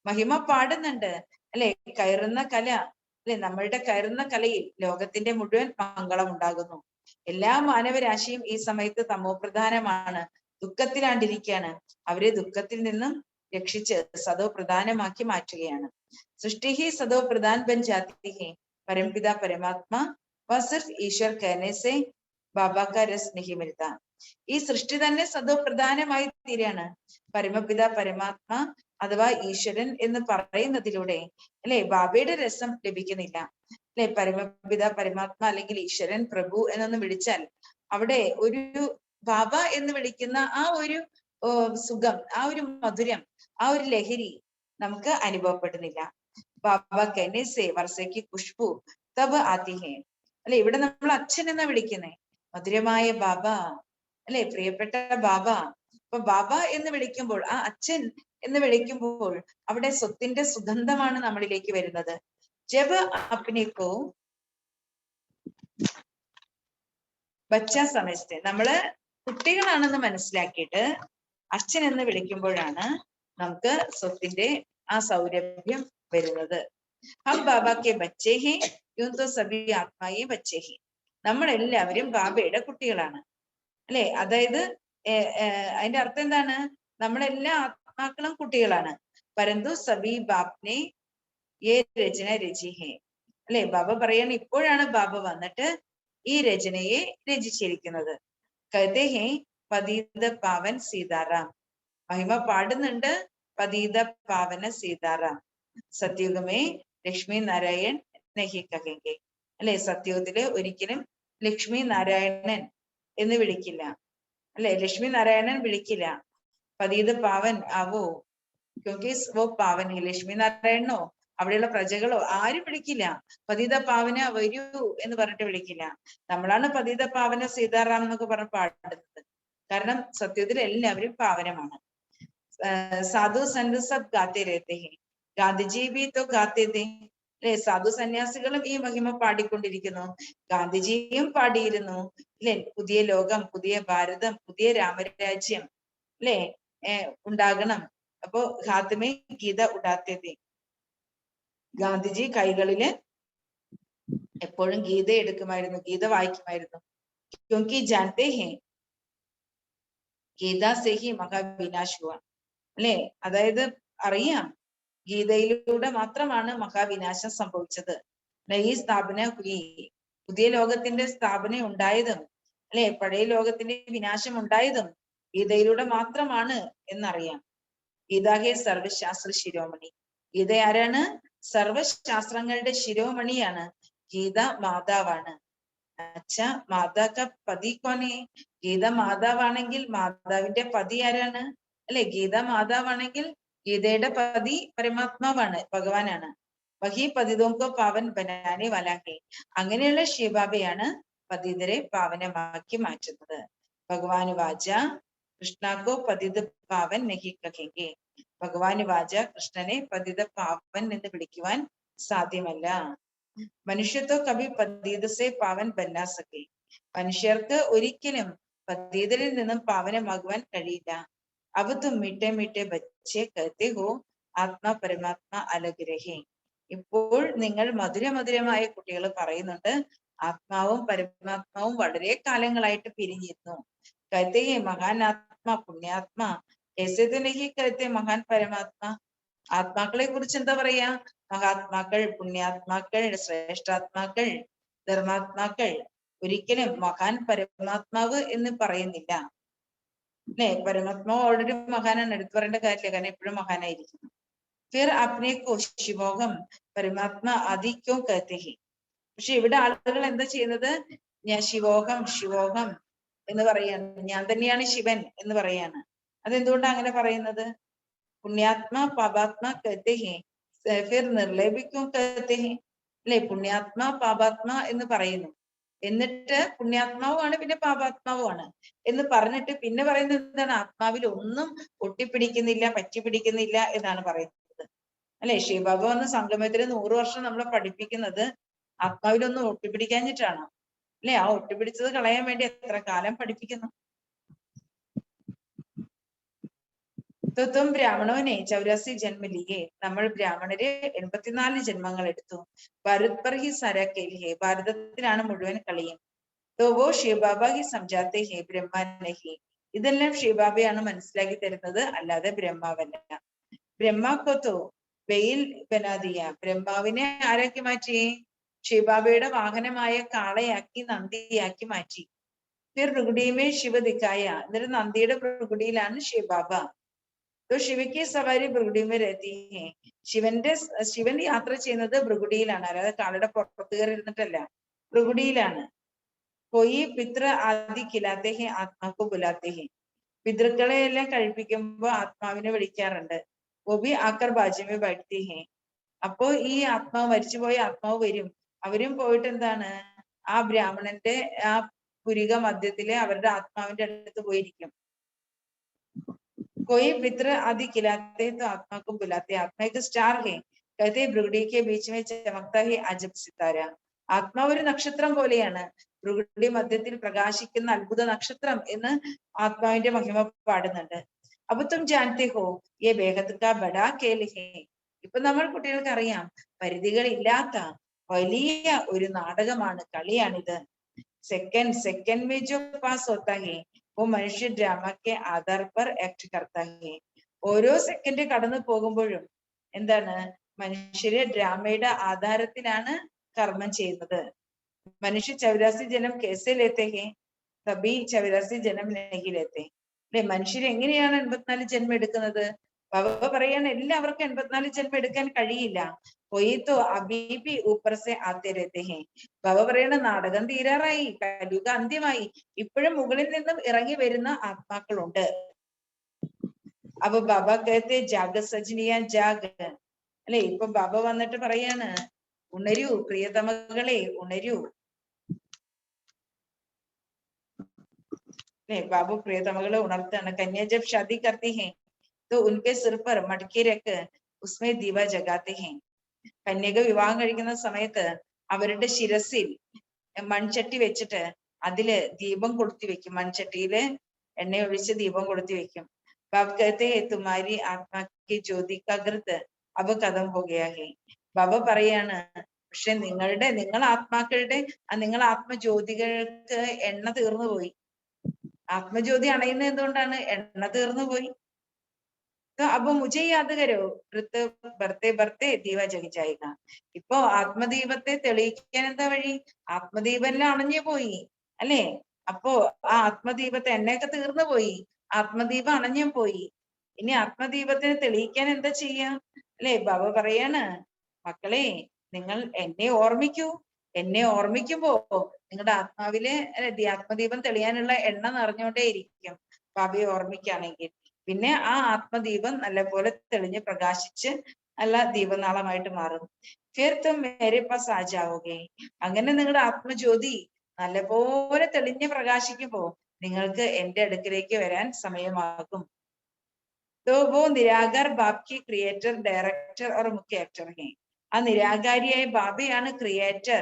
മഹിമ പാടുന്നുണ്ട് അല്ലെ, കയറുന്ന കല, അല്ലെ, നമ്മളുടെ കയറുന്ന കലയിൽ ലോകത്തിന്റെ മുഴുവൻ മംഗളം ഉണ്ടാകുന്നു. എല്ലാ മാനവരാശിയും ഈ സമയത്ത് തമോ പ്രധാനമാണ്, ദുഃഖത്തിലാണ്ടിരിക്കുകയാണ്. അവരെ ദുഃഖത്തിൽ നിന്നും രക്ഷിച്ച് സദോ പ്രധാനമാക്കി മാറ്റുകയാണ്. സൃഷ്ടി ഹി സദോ പ്രധാൻ ബൻ ജാതി ഹെ, പരംപിത പരമാത്മാ വ സിർഫ് ഈശ്വർ कहने से ബാബാ കാ രസ് നഹി മിൽതാ. ഈ സൃഷ്ടി തന്നെ സദോ പ്രധാനമായി തീരാണ്. പരമപിത പരമാത്മാ അഥവാ ഈശ്വരൻ എന്ന് പറയുന്നതിലൂടെ അല്ലെ ബാബയുടെ രസം ലഭിക്കുന്നില്ല. അല്ലെ, പരമപിത പരമാത്മാ അല്ലെങ്കിൽ ഈശ്വരൻ പ്രഭു എന്നൊന്ന് വിളിച്ചാൽ അവിടെ ഒരു ബാബ എന്ന് വിളിക്കുന്ന ആ ഒരു സുഖം, ആ ഒരു മധുരം, ആ ഒരു ലഹരി നമുക്ക് അനുഭവപ്പെടുന്നില്ല. ബാബ കെന്നെ സേ വർഷയ്ക്ക് ഖുഷ്ബു തബ് ആതി ഹെ. അല്ലെ, ഇവിടെ നമ്മൾ അച്ഛൻ എന്നാ വിളിക്കുന്നേ, മധുരമായ ബാബ, അല്ലെ, പ്രിയപ്പെട്ട ബാബ. അപ്പൊ ബാബ എന്ന് വിളിക്കുമ്പോൾ, ആ അച്ഛൻ എന്ന് വിളിക്കുമ്പോൾ അവിടെ സ്വത്തിന്റെ സുഗന്ധമാണ് നമ്മളിലേക്ക് വരുന്നത്. ജബ് അപ്നേക്കോ ബച്ച സമയത്തെ നമ്മള് കുട്ടികളാണെന്ന് മനസ്സിലാക്കിയിട്ട് അച്ഛൻ എന്ന് വിളിക്കുമ്പോഴാണ് നമുക്ക് സ്വത്തിന്റെ ആ സൗരഭ്യം വരുന്നത്. ഹം ബാബാക്കെ ബച്ചേ ഹേ യൂം തോ സബി ആത്മായേ ബച്ചേ ഹേ. നമ്മളെല്ലാവരും ബാബയുടെ കുട്ടികളാണ്, അല്ലെ. അതായത് അതിന്റെ അർത്ഥം എന്താണ്? നമ്മളെല്ലാ ആത്മാക്കളും കുട്ടികളാണ്. പരന്തു സബി ബാപ്നെ ഏ രചന രചി ഹേ, അല്ലെ. ബാബ പറയാണ് ഇപ്പോഴാണ് ബാബ വന്നിട്ട് ഈ രചനയെ രചിച്ചിരിക്കുന്നത്. കഹത്തെ ഹേ പതീത പാവൻ സീതാറാം. മഹിമ പാടുന്നുണ്ട് പതീത പാവന സീതാറാം. സത്യുഗമേ ലക്ഷ്മി നാരായൺ നഹി കഹെങ്കെ, അല്ലെ. സത്യുഗത്തില് ഒരിക്കലും ലക്ഷ്മി നാരായണൻ എന്ന് വിളിക്കില്ല, അല്ലെ. ലക്ഷ്മി നാരായണൻ വിളിക്കില്ല. പതീത പാവൻ ആവോ ക്യോങ്കി വോ പാവൻ ഹെ. ലക്ഷ്മി നാരായണനോ അവിടെയുള്ള പ്രജകളോ ആരും വിളിക്കില്ല. പതിത പാവന വരൂ എന്ന് പറഞ്ഞിട്ട് വിളിക്കില്ല. നമ്മളാണ് പതിത പാവന സീതാറാം എന്നൊക്കെ പറഞ്ഞ് പാടുന്നത്. കാരണം സത്യത്തിൽ എല്ലാവരും പാവനമാണ്. സാധു സന്ത് സബ് ഗാത്തെ രഹത്തെ ഹെ, ഗാന്ധിജി ബി തോ ഗാത്തെ തെ. അല്ലെ, സാധു സന്യാസികളും ഈ മഹിമ പാടിക്കൊണ്ടിരിക്കുന്നു. ഗാന്ധിജിയും പാടിയിരുന്നു. അല്ലെ, പുതിയ ലോകം, പുതിയ ഭാരതം, പുതിയ രാമരാജ്യം അല്ലെ ഉണ്ടാകണം. അപ്പോ ഹാത്തമേ ഗീത ഉടാത്തെ തെ. ഗാന്ധിജി കൈകളില് എപ്പോഴും ഗീത എടുക്കുമായിരുന്നു, ഗീത വായിക്കുമായിരുന്നു. ക്യോങ്കി ജാനത്തെ ഹെ ഗീത സെ ഹി മഹാവിനാശ് ഹുവ. അല്ലെ, അതായത് അറിയാം, ഗീതയിലൂടെ മാത്രമാണ് മഹാവിനാശം സംഭവിച്ചത്. ഈ സ്ഥാപന പുതിയ ലോകത്തിന്റെ സ്ഥാപന ഉണ്ടായതും അല്ലെ പഴയ ലോകത്തിന്റെ വിനാശം ഉണ്ടായതും ഗീതയിലൂടെ മാത്രമാണ് എന്നറിയാം. ഗീത ഹേ സർവശാസ്ത്ര ശിരോമണി. ഗീത ആരാണ്? സർവശാസ്ത്രങ്ങളുടെ ശിരോമണിയാണ്. ഗീത മാതാവാണ്. അച്ഛാ, മാതാ ക പതി കോനെ? ഗീത മാതാവാണെങ്കിൽ മാതാവിന്റെ പതി ആരാണ്? അല്ലെ, ഗീത മാതാവാണെങ്കിൽ ഗീതയുടെ പതി പരമാത്മാവാണ്, ഭഗവാനാണ്. വഹി പതിതോങ്കോ പാവൻ ബനാനെ വലാഹെ. അങ്ങനെയുള്ള ശിവബാബയാണ് പതിതരെ പാവനമാക്കി മാറ്റുന്നത്. ഭഗവാൻ വാച കൃഷ്ണാക്കോ പതിത പാവൻ നഹി കഹെങ്കെ. ഭഗവാൻ വാച കൃഷ്ണനെ പതിത പാവൻ എന്ന് വിളിക്കുവാൻ സാധ്യമല്ല. മനുഷ്യത്തോ കവി പതീതസെ പാവൻ ബന്നാ സകെ. മനുഷ്യർക്ക് ഒരിക്കലും പതീതരിൽ നിന്നും പാവനമാകുവാൻ കഴിയില്ല. അവ തും മീട്ടെ മീട്ടെ ബച്ചെ കഹത്തെ ഹോ ആത്മാ പരമാത്മാ അലഗ് രഹേ. ഇപ്പോൾ നിങ്ങൾ മധുരമധുരമായ കുട്ടികൾ പറയുന്നുണ്ട്, ആത്മാവും പരമാത്മാവും വളരെ കാലങ്ങളായിട്ട് പിരിഞ്ഞിരുന്നു. കഹത്തെ ഹേ മഹാൻ ആത്മാ പുണ്യാത്മാ, ऐसे तो नहीं कहते മഹാൻ പരമാത്മാ. ആത്മാക്കളെ കുറിച്ച് എന്താ പറയാ? മഹാത്മാക്കൾ, പുണ്യാത്മാക്കൾ, ശ്രേഷ്ഠാത്മാക്കൾ, ധർമാത്മാക്കൾ. ഒരിക്കലും മഹാൻ പരമാത്മാവ് എന്ന് പറയുന്നില്ല. അല്ലെ, പരമാത്മാവ് ഓൾറെഡി മഹാനാണ്, എടുത്തു പറയേണ്ട കാര്യമില്ല, കാരണം എപ്പോഴും മഹാനായിരിക്കുന്നു. ഫിർ അപ്നെ കോ ശിവോഹം പരമാത്മാ ആദി ക്യോ കഹത്തെ ഹെ. പക്ഷെ ഇവിടെ ആളുകൾ എന്താ ചെയ്യുന്നത്? ഞാൻ ശിവോഹം ശിവോഹം എന്ന് പറയാണ്, ഞാൻ തന്നെയാണ് ശിവൻ എന്ന് പറയാണ്. അതെന്തുകൊണ്ടാണ് അങ്ങനെ പറയുന്നത്? പുണ്യാത്മാ പാപാത്മാ കഹത്തെ ഹെ, ഫിർ നിർലേപ് ക്യോ കഹത്തെ ഹെ. അല്ലെ, പുണ്യാത്മാ പാപാത്മാ എന്ന് പറയുന്നു, എന്നിട്ട് പുണ്യാത്മാവുമാണ് പിന്നെ പാപാത്മാവുമാണ് എന്ന് പറഞ്ഞിട്ട് പിന്നെ പറയുന്നത് എന്താണ്? ആത്മാവിൽ ഒന്നും ഒട്ടിപ്പിടിക്കുന്നില്ല, പറ്റിപ്പിടിക്കുന്നില്ല എന്നാണ് പറയുന്നത്. അല്ലെ, ശിവബാബ വന്ന് സംഗമത്തിന് 100 വർഷം നമ്മളെ പഠിപ്പിക്കുന്നത് ആത്മാവിലൊന്നും ഒട്ടിപ്പിടിക്കാഞ്ഞിട്ടാണോ? അല്ലെ, ആ ഒട്ടിപ്പിടിച്ചത് കളയാൻ വേണ്ടി എത്ര കാലം പഠിപ്പിക്കുന്നു. തും ബ്രാഹ്മണോനെ 84 ജന്മ ലിയേ. നമ്മൾ ബ്രാഹ്മണര് 84 ജന്മങ്ങൾ എടുത്തു. ഭാരത് പർ ഹി സാരാ ഖേൽ ഹെ. ഭാരതത്തിലാണ് മുഴുവൻ കളിയും. തോ വോ ശിവബാബ ഹി സംജാത്തെ ഹെ, ബ്രഹ്മ നഹി. ഇതെല്ലാം ശിവബാബയാണ് മനസ്സിലാക്കി തരുന്നത്, അല്ലാതെ ബ്രഹ്മാവല്ല. ബ്രഹ്മാക്കോ തോ വെയിൽ ബനാദിയ. ബ്രഹ്മാവിനെ ആരാക്കി മാറ്റി? ശിവബാബയുടെ വാഹനമായ കാളയാക്കി, നന്ദിയാക്കി മാറ്റി. ഫിർ ഭൃഗുടിമേ ശിവ ദിക്കായ. എന്നിട്ട് നന്ദിയുടെ ഭൃഗുടിയിലാണ് ശിവബാബ. ശിവയ്ക്ക് സവാരി ഭൃഗുടിമേ രഹതി ഹെ. ശിവൻ യാത്ര ചെയ്യുന്നത് ഭൃഗുടിയിലാണ്, അല്ലാതെ കാളയുടെ പുറത്ത് കയറി ഇരുന്നിട്ടല്ല, ഭൃഗുടിയിലാണ്. കൊയി പിതൃ ആദി കിലാത്തെ ഹെ ആത്മാക്കോ ബുലാത്തെ ഹെ. പിതൃക്കളെ എല്ലാം കഴിപ്പിക്കുമ്പോ ആത്മാവിനെ വിളിക്കാറുണ്ട്. ഒബി ആക്കർ ബാജ്യമേ ബൈഠത്തി ഹെ. അപ്പോ ഈ ആത്മാവ്, മരിച്ചുപോയ ആത്മാവ് വരും. അവരും പോയിട്ട് എന്താണ്, ആ ബ്രാഹ്മണന്റെ ആ പുരിക മധ്യത്തിലെ അവരുടെ ആത്മാവിന്റെ അടുത്ത് പോയിരിക്കും. कोई पितृ आदि खिलाते तो आत्मा को बुलाते. आत्मा एक स्टार है, कहते भृगुड़ी के बीच में चमकता है अजब सितारा. ആത്മാവ് ഒരു നക്ഷത്രം പോലെയാണ്, ഭൃഗുടി മധ്യത്തിൽ പ്രകാശിക്കുന്ന അത്ഭുത നക്ഷത്രം എന്ന് ആത്മാവിന്റെ മഹിമ പാടുന്നുണ്ട്. അപ്പൊ തും ജാനത്തെ ഹോ യേ ബേഹദ് കാ ബഡാ ഖേൽ ഹേ. ഇപ്പൊ നമ്മൾ കുട്ടികൾക്ക് അറിയാം, പരിധികൾ ഇല്ലാത്ത വലിയ ഒരു നാടകമാണ്, കളിയാണിത്. सेकंड में जो पास होता है वो मनुष्य ड्रामा के आधार पर एक्ट करता है. ഓരോ സെക്കൻഡ് കടന്നു പോകുമ്പോഴും എന്താണ്, മനുഷ്യരെ ഡ്രാമയുടെ ആധാരത്തിലാണ് കർമ്മം ചെയ്യുന്നത്. മനുഷ്യ 84 ജന്മം കേസെ ലേത്തെ ഹെ, തബി 84 ജന്മം നഹി ലേത്തെ. അല്ലെ, മനുഷ്യർ എങ്ങനെയാണ് 84 ജന്മം എടുക്കുന്നത്? ബാബ പറയാണ്, എല്ലാവർക്കും 84 ജന്മം എടുക്കാൻ കഴിയില്ല. കൊയ്ത്തോ അബീബി ഊപ്പർ സെ ആത്തെ രഹത്തെ ഹെ. ബാബ പറയണ, നാടകം തീരാറായി, കലിയുഗ അന്ത്യമായി, ഇപ്പോഴും മുകളിൽ നിന്നും ഇറങ്ങി വരുന്ന ആത്മാക്കളുണ്ട്. അപ്പൊ ബാബ കഹത്തെ ജാഗ സജ്നിയ ജാഗ്. അല്ലെ? ഇപ്പൊ ബാബ വന്നിട്ട് പറയാണ്, ഉണരൂ പ്രിയതമകളെ, ഉണരൂ. അല്ലെ? ബാബു പ്രിയതമകളെ ഉണർത്താണ്. കന്യ ജബ് ഷാദി കർത്തി ഹെ तो उनके सिर पर मटकी रख उसमें दीवा जगाते हैं. കന്യക വിവാഹം കഴിക്കുന്ന സമയത്ത് അവരുടെ ശിരസിൽ മൺചട്ടി വെച്ചിട്ട് അതില് ദീപം കൊളുത്തി വെക്കും. മൺചട്ടിയില് എണ്ണ ഒഴിച്ച് ദീപം കൊളുത്തി വെക്കും. ബാബ कहते हैं तुम्हारी आत्मा की ज्योति का घृत अब खत्म हो गया है. ബാബ പറയാണ്, പക്ഷെ നിങ്ങൾ ആത്മാക്കളുടെ നിങ്ങൾ ആത്മജ്യോതികൾക്ക് എണ്ണ തീർന്നു പോയി. ആത്മജ്യോതി അണയുന്നത് എന്തുകൊണ്ടാണ്? എണ്ണ തീർന്നു പോയി. അപ്പൊ മുझे याद करो വൃത്ത് ബർത്തെ ബർത്തെ ദീപ ജഗിച്ചായിക. ഇപ്പൊ ആത്മദീപത്തെ തെളിയിക്കാൻ എന്താ വഴി? ആത്മദീപെല്ലാം അണഞ്ഞു പോയി അല്ലെ? അപ്പോ ആ ആത്മദീപത്തെ എണ്ണയൊക്കെ തീർന്നു പോയി, ആത്മദീപം അണഞ്ഞു പോയി. ഇനി ആത്മദീപത്തിനെ തെളിയിക്കാൻ എന്താ ചെയ്യാ? അല്ലെ? ബാബ പറയാണ്, മക്കളെ നിങ്ങൾ എന്നെ ഓർമ്മിക്കൂ. എന്നെ ഓർമ്മിക്കുമ്പോ നിങ്ങളുടെ ആത്മാവില് ആത്മദീപം തെളിയാനുള്ള എണ്ണ നിറഞ്ഞുകൊണ്ടേ ഇരിക്കും ബാബയെ ഓർമ്മിക്കുകയാണെങ്കിൽ. പിന്നെ ആ ആത്മദീപം നല്ലപോലെ തെളിഞ്ഞ് പ്രകാശിച്ച് നല്ല ദീപനാളമായിട്ട് മാറും. ഫിർ തും മേരെ പാസ് ആ ജാവോഗെ. അങ്ങനെ നിങ്ങളുടെ ആത്മജ്യോതി നല്ലപോലെ തെളിഞ്ഞ് പ്രകാശിക്കുമ്പോ നിങ്ങൾക്ക് എന്റെ അടുക്കിലേക്ക് വരാൻ സമയമാകും. तो वो निराकार बाप की क्रिएटर, डायरेक्टर और मुख्य एक्टर हैं. ആ നിരാകാരിയായ ബാബയാണ് ക്രിയേറ്റർ,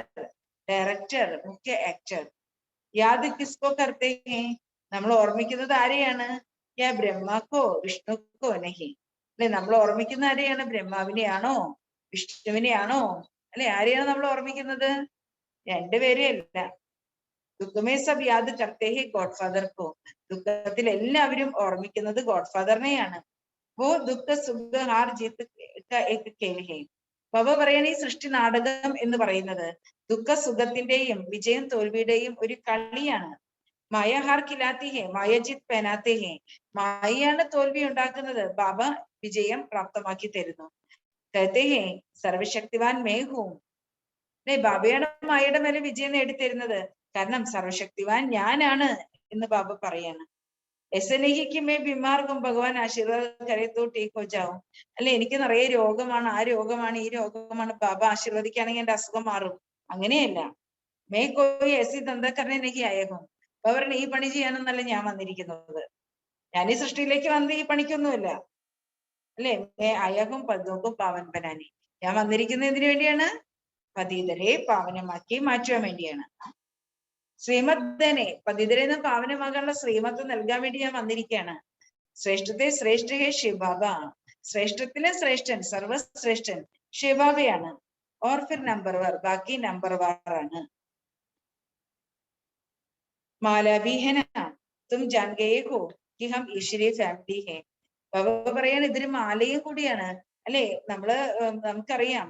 ഡയറക്ടർ, മുഖ്യ ആക്ടർ. യാദ് കിസ്കോ കർത്തേ ഹേ? നമ്മൾ ഓർമ്മിക്കുന്നത് ആരെയാണ്? യാ ബ്രഹ്മാക്കോ വിഷ്ണുക്കോ നഹി. അല്ലെ? നമ്മൾ ഓർമ്മിക്കുന്ന ആരെയാണ്? ബ്രഹ്മാവിനെയാണോ വിഷ്ണുവിനെയാണോ? അല്ലെ? ആരെയാണ് നമ്മൾ ഓർമ്മിക്കുന്നത്? രണ്ടുപേരെ അല്ല. ദുഃഖമേ സബ് യാദ് കർത്തേ ഹേ ഗോഡ് ഫാദർക്കോ. ദുഃഖത്തിൽ എല്ലാവരും ഓർമ്മിക്കുന്നത് ഗോഡ് ഫാദറിനെയാണ്. വോ ദുഃഖ സുഖ ഹാർ ജീത്ത് ഏക് ഖേൽ ഹേ. ബാബ പറയണ ഈ സൃഷ്ടി നാടകം എന്ന് പറയുന്നത് ദുഃഖ സുഖത്തിന്റെയും വിജയം തോൽവിയുടെയും ഒരു കളിയാണ്. മായ ഹാർ ഖിലാത്തി ഹേ മായ ജിത് പെനാത്തെ ഹേ. മായയാണ് തോൽവി ഉണ്ടാക്കുന്നത്, ബാബ വിജയം പ്രാപ്തമാക്കി തരുന്നു. കഹത്തെ ഹേ സർവശക്തിവാൻ മേ ഹൂം. അല്ലെ? ബാബയാണ് മായയുടെ മേലെ വിജയം നേടിത്തരുന്നത്. കാരണം സർവശക്തിവാൻ ഞാനാണ് എന്ന് ബാബ പറയാണ്. ऐसे नहीं कि मैं बीमार हूँ भगवान आशीर्वाद करे तो ठीक हो जाऊं. അല്ലെ? എനിക്ക് നിറയെ രോഗമാണ്, ആ രോഗമാണ്, ഈ രോഗമാണ്, ബാബ ആശീർവദിക്കുകയാണെങ്കിൽ എന്റെ അസുഖം മാറും. അങ്ങനെയല്ല. മേ കോയി ऐसी धंधा करने नहीं आया हूं. അവരുടെ ഈ പണി ചെയ്യാനൊന്നല്ല ഞാൻ വന്നിരിക്കുന്നത്. ഞാൻ ഈ സൃഷ്ടിയിലേക്ക് വന്ന് ഈ പണിക്കൊന്നുമില്ല. അല്ലെ? മേ അയഹും പദോക്കും പാവൻ ബനാനി. ഞാൻ വന്നിരിക്കുന്നത് എന്തിനു വേണ്ടിയാണ്? പതീതരെ പാവനമാക്കി മാറ്റുവാൻ വേണ്ടിയാണ്. ശ്രീമദ്ദനെ പതിതരെ നിന്ന് പാവനമാകാനുള്ള ശ്രീമത്ത് നൽകാൻ വേണ്ടി ഞാൻ വന്നിരിക്കുകയാണ്. ശ്രേഷ്ഠത്തെ ശ്രേഷ്ഠ ഹേ ശിവബാബ. ശ്രേഷ്ഠത്തിലെ ശ്രേഷ്ഠൻ, സർവശ്രേഷ്ഠൻ ശിവബാബയാണ്. ഓർ ഫിർ നമ്പർ വാർ, ബാക്കി നമ്പർ വാർ ആണ്. മാലാ ഭി ഹെ നാ തും ജാൻ ഗയേ ഹോ കി ഹം ഈശ്വരീയ ഫാമിലി ഹേ. ബാബ പറയാണ് ഇതൊരു മാലയും കൂടിയാണ് അല്ലെ? നമുക്കറിയാം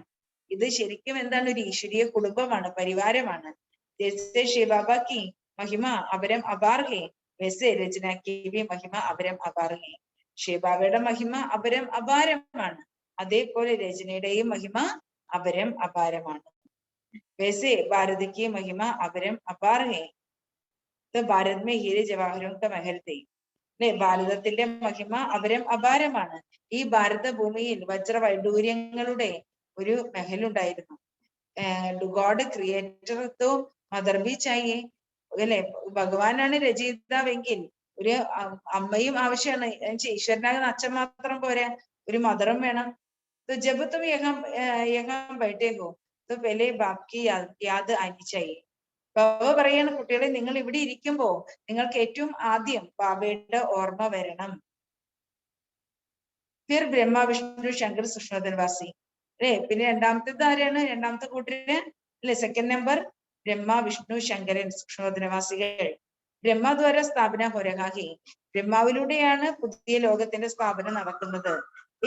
ഇത് ശരിക്കും എന്താണ്? ഒരു ഈശ്വരീയ കുടുംബമാണ്, പരിവാരമാണ്. जैसे शिव बाबा की महिमा अबरम अपार है, वैसे रचना की भी महिमा अबरम अपार है. ശിവബാബയുടെ മഹിമ അപരം അപാരമാണ്, അതേപോലെ രചനയുടെയും മഹിമ അപരം അപാരമാണ്. वैसे भारत की महिमा अबरम अपार है. तो भारत में हीरे जवाहरों का महल थे. അല്ലെ? ഭാരതത്തിന്റെ മഹിമ അപരം അപാരമാണ്. ഈ ഭാരത ഭൂമിയിൽ വജ്രവൈഡൂര്യങ്ങളുടെ ഒരു മെഹൽ ഉണ്ടായിരുന്നു. ഗോഡ് ക്രിയേറ്റർ തോ മദർ ബി ചായേ. അല്ലെ? ഭഗവാനാണ് രചയിതാവെങ്കിൽ ഒരു അമ്മയും ആവശ്യമാണ്. ഈശ്വരനാകുന്ന അച്ഛൻ മാത്രം പോരാ, ഒരു മദറും വേണം. ജബ് തും യഹാം ബൈഠേ ഹോ तो पहले बाप की याद आनी चाहिए. ബാബ പറയാണ്, കുട്ടികളെ നിങ്ങൾ ഇവിടെ ഇരിക്കുമ്പോ നിങ്ങൾക്ക് ഏറ്റവും ആദ്യം ബാബയുടെ ഓർമ്മ വരണം. ഫിർ ബ്രഹ്മ വിഷ്ണു ശങ്കർ സുഷ്മധൻവാസി. അല്ലെ? പിന്നെ രണ്ടാമത്തേത് ആരാണ്? രണ്ടാമത്തെ കൂട്ടര് അല്ലെ? സെക്കൻഡ് നമ്പർ ബ്രഹ്മ വിഷ്ണു ശങ്കരൻ സൂക്ഷ്മധനവാസികൾ. ബ്രഹ്മദ്വാര സ്ഥാപന ഹൊരഹാഹി. ബ്രഹ്മാവിലൂടെയാണ് പുതിയ ലോകത്തിന്റെ സ്ഥാപനം നടക്കുന്നത്.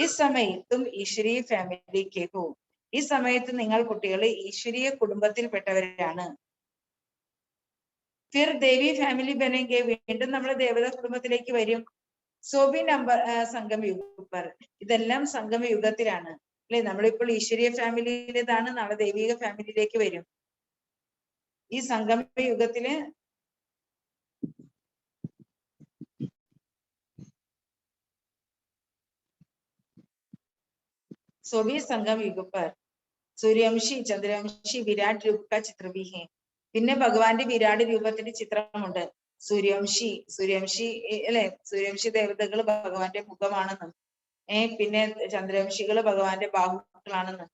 ഈ സമയത്തും ഈശ്വരീയ ഫാമിലി കേക്കു. ഈ സമയത്ത് നിങ്ങൾ കുട്ടികളെ ഈശ്വരീയ കുടുംബത്തിൽപ്പെട്ടവരാണ്. ഫിർ ദേവി ഫാമിലി ബനെങ്കെ. വീണ്ടും നമ്മൾ ദേവതാ കുടുംബത്തിലേക്ക് വരും. സോബി നമ്പർ സംഗമയുഗ. ഇതെല്ലാം സംഗമയുഗത്തിലാണ് അല്ലെ? നമ്മളിപ്പോൾ ഈശ്വരീയ ഫാമിലിയിലേതാണ്, നാളെ ദൈവിക ഫാമിലിയിലേക്ക് വരും. ഈ സംഗമയുഗത്തില് सोभी संगम युग पर सूर्यवंशी चंद्रवंशी विराट रूप का चित्र भी है. പിന്നെ ഭഗവാന്റെ വിരാട് രൂപത്തിന്റെ ചിത്രമുണ്ട്. സൂര്യവംശി അല്ലെ, സൂര്യവംശി ദേവതകൾ ഭഗവാന്റെ മുഖമാണെന്നും പിന്നെ ചന്ദ്രവംശികള് ഭഗവാന്റെ ബാഹുക്കളാണെന്നും.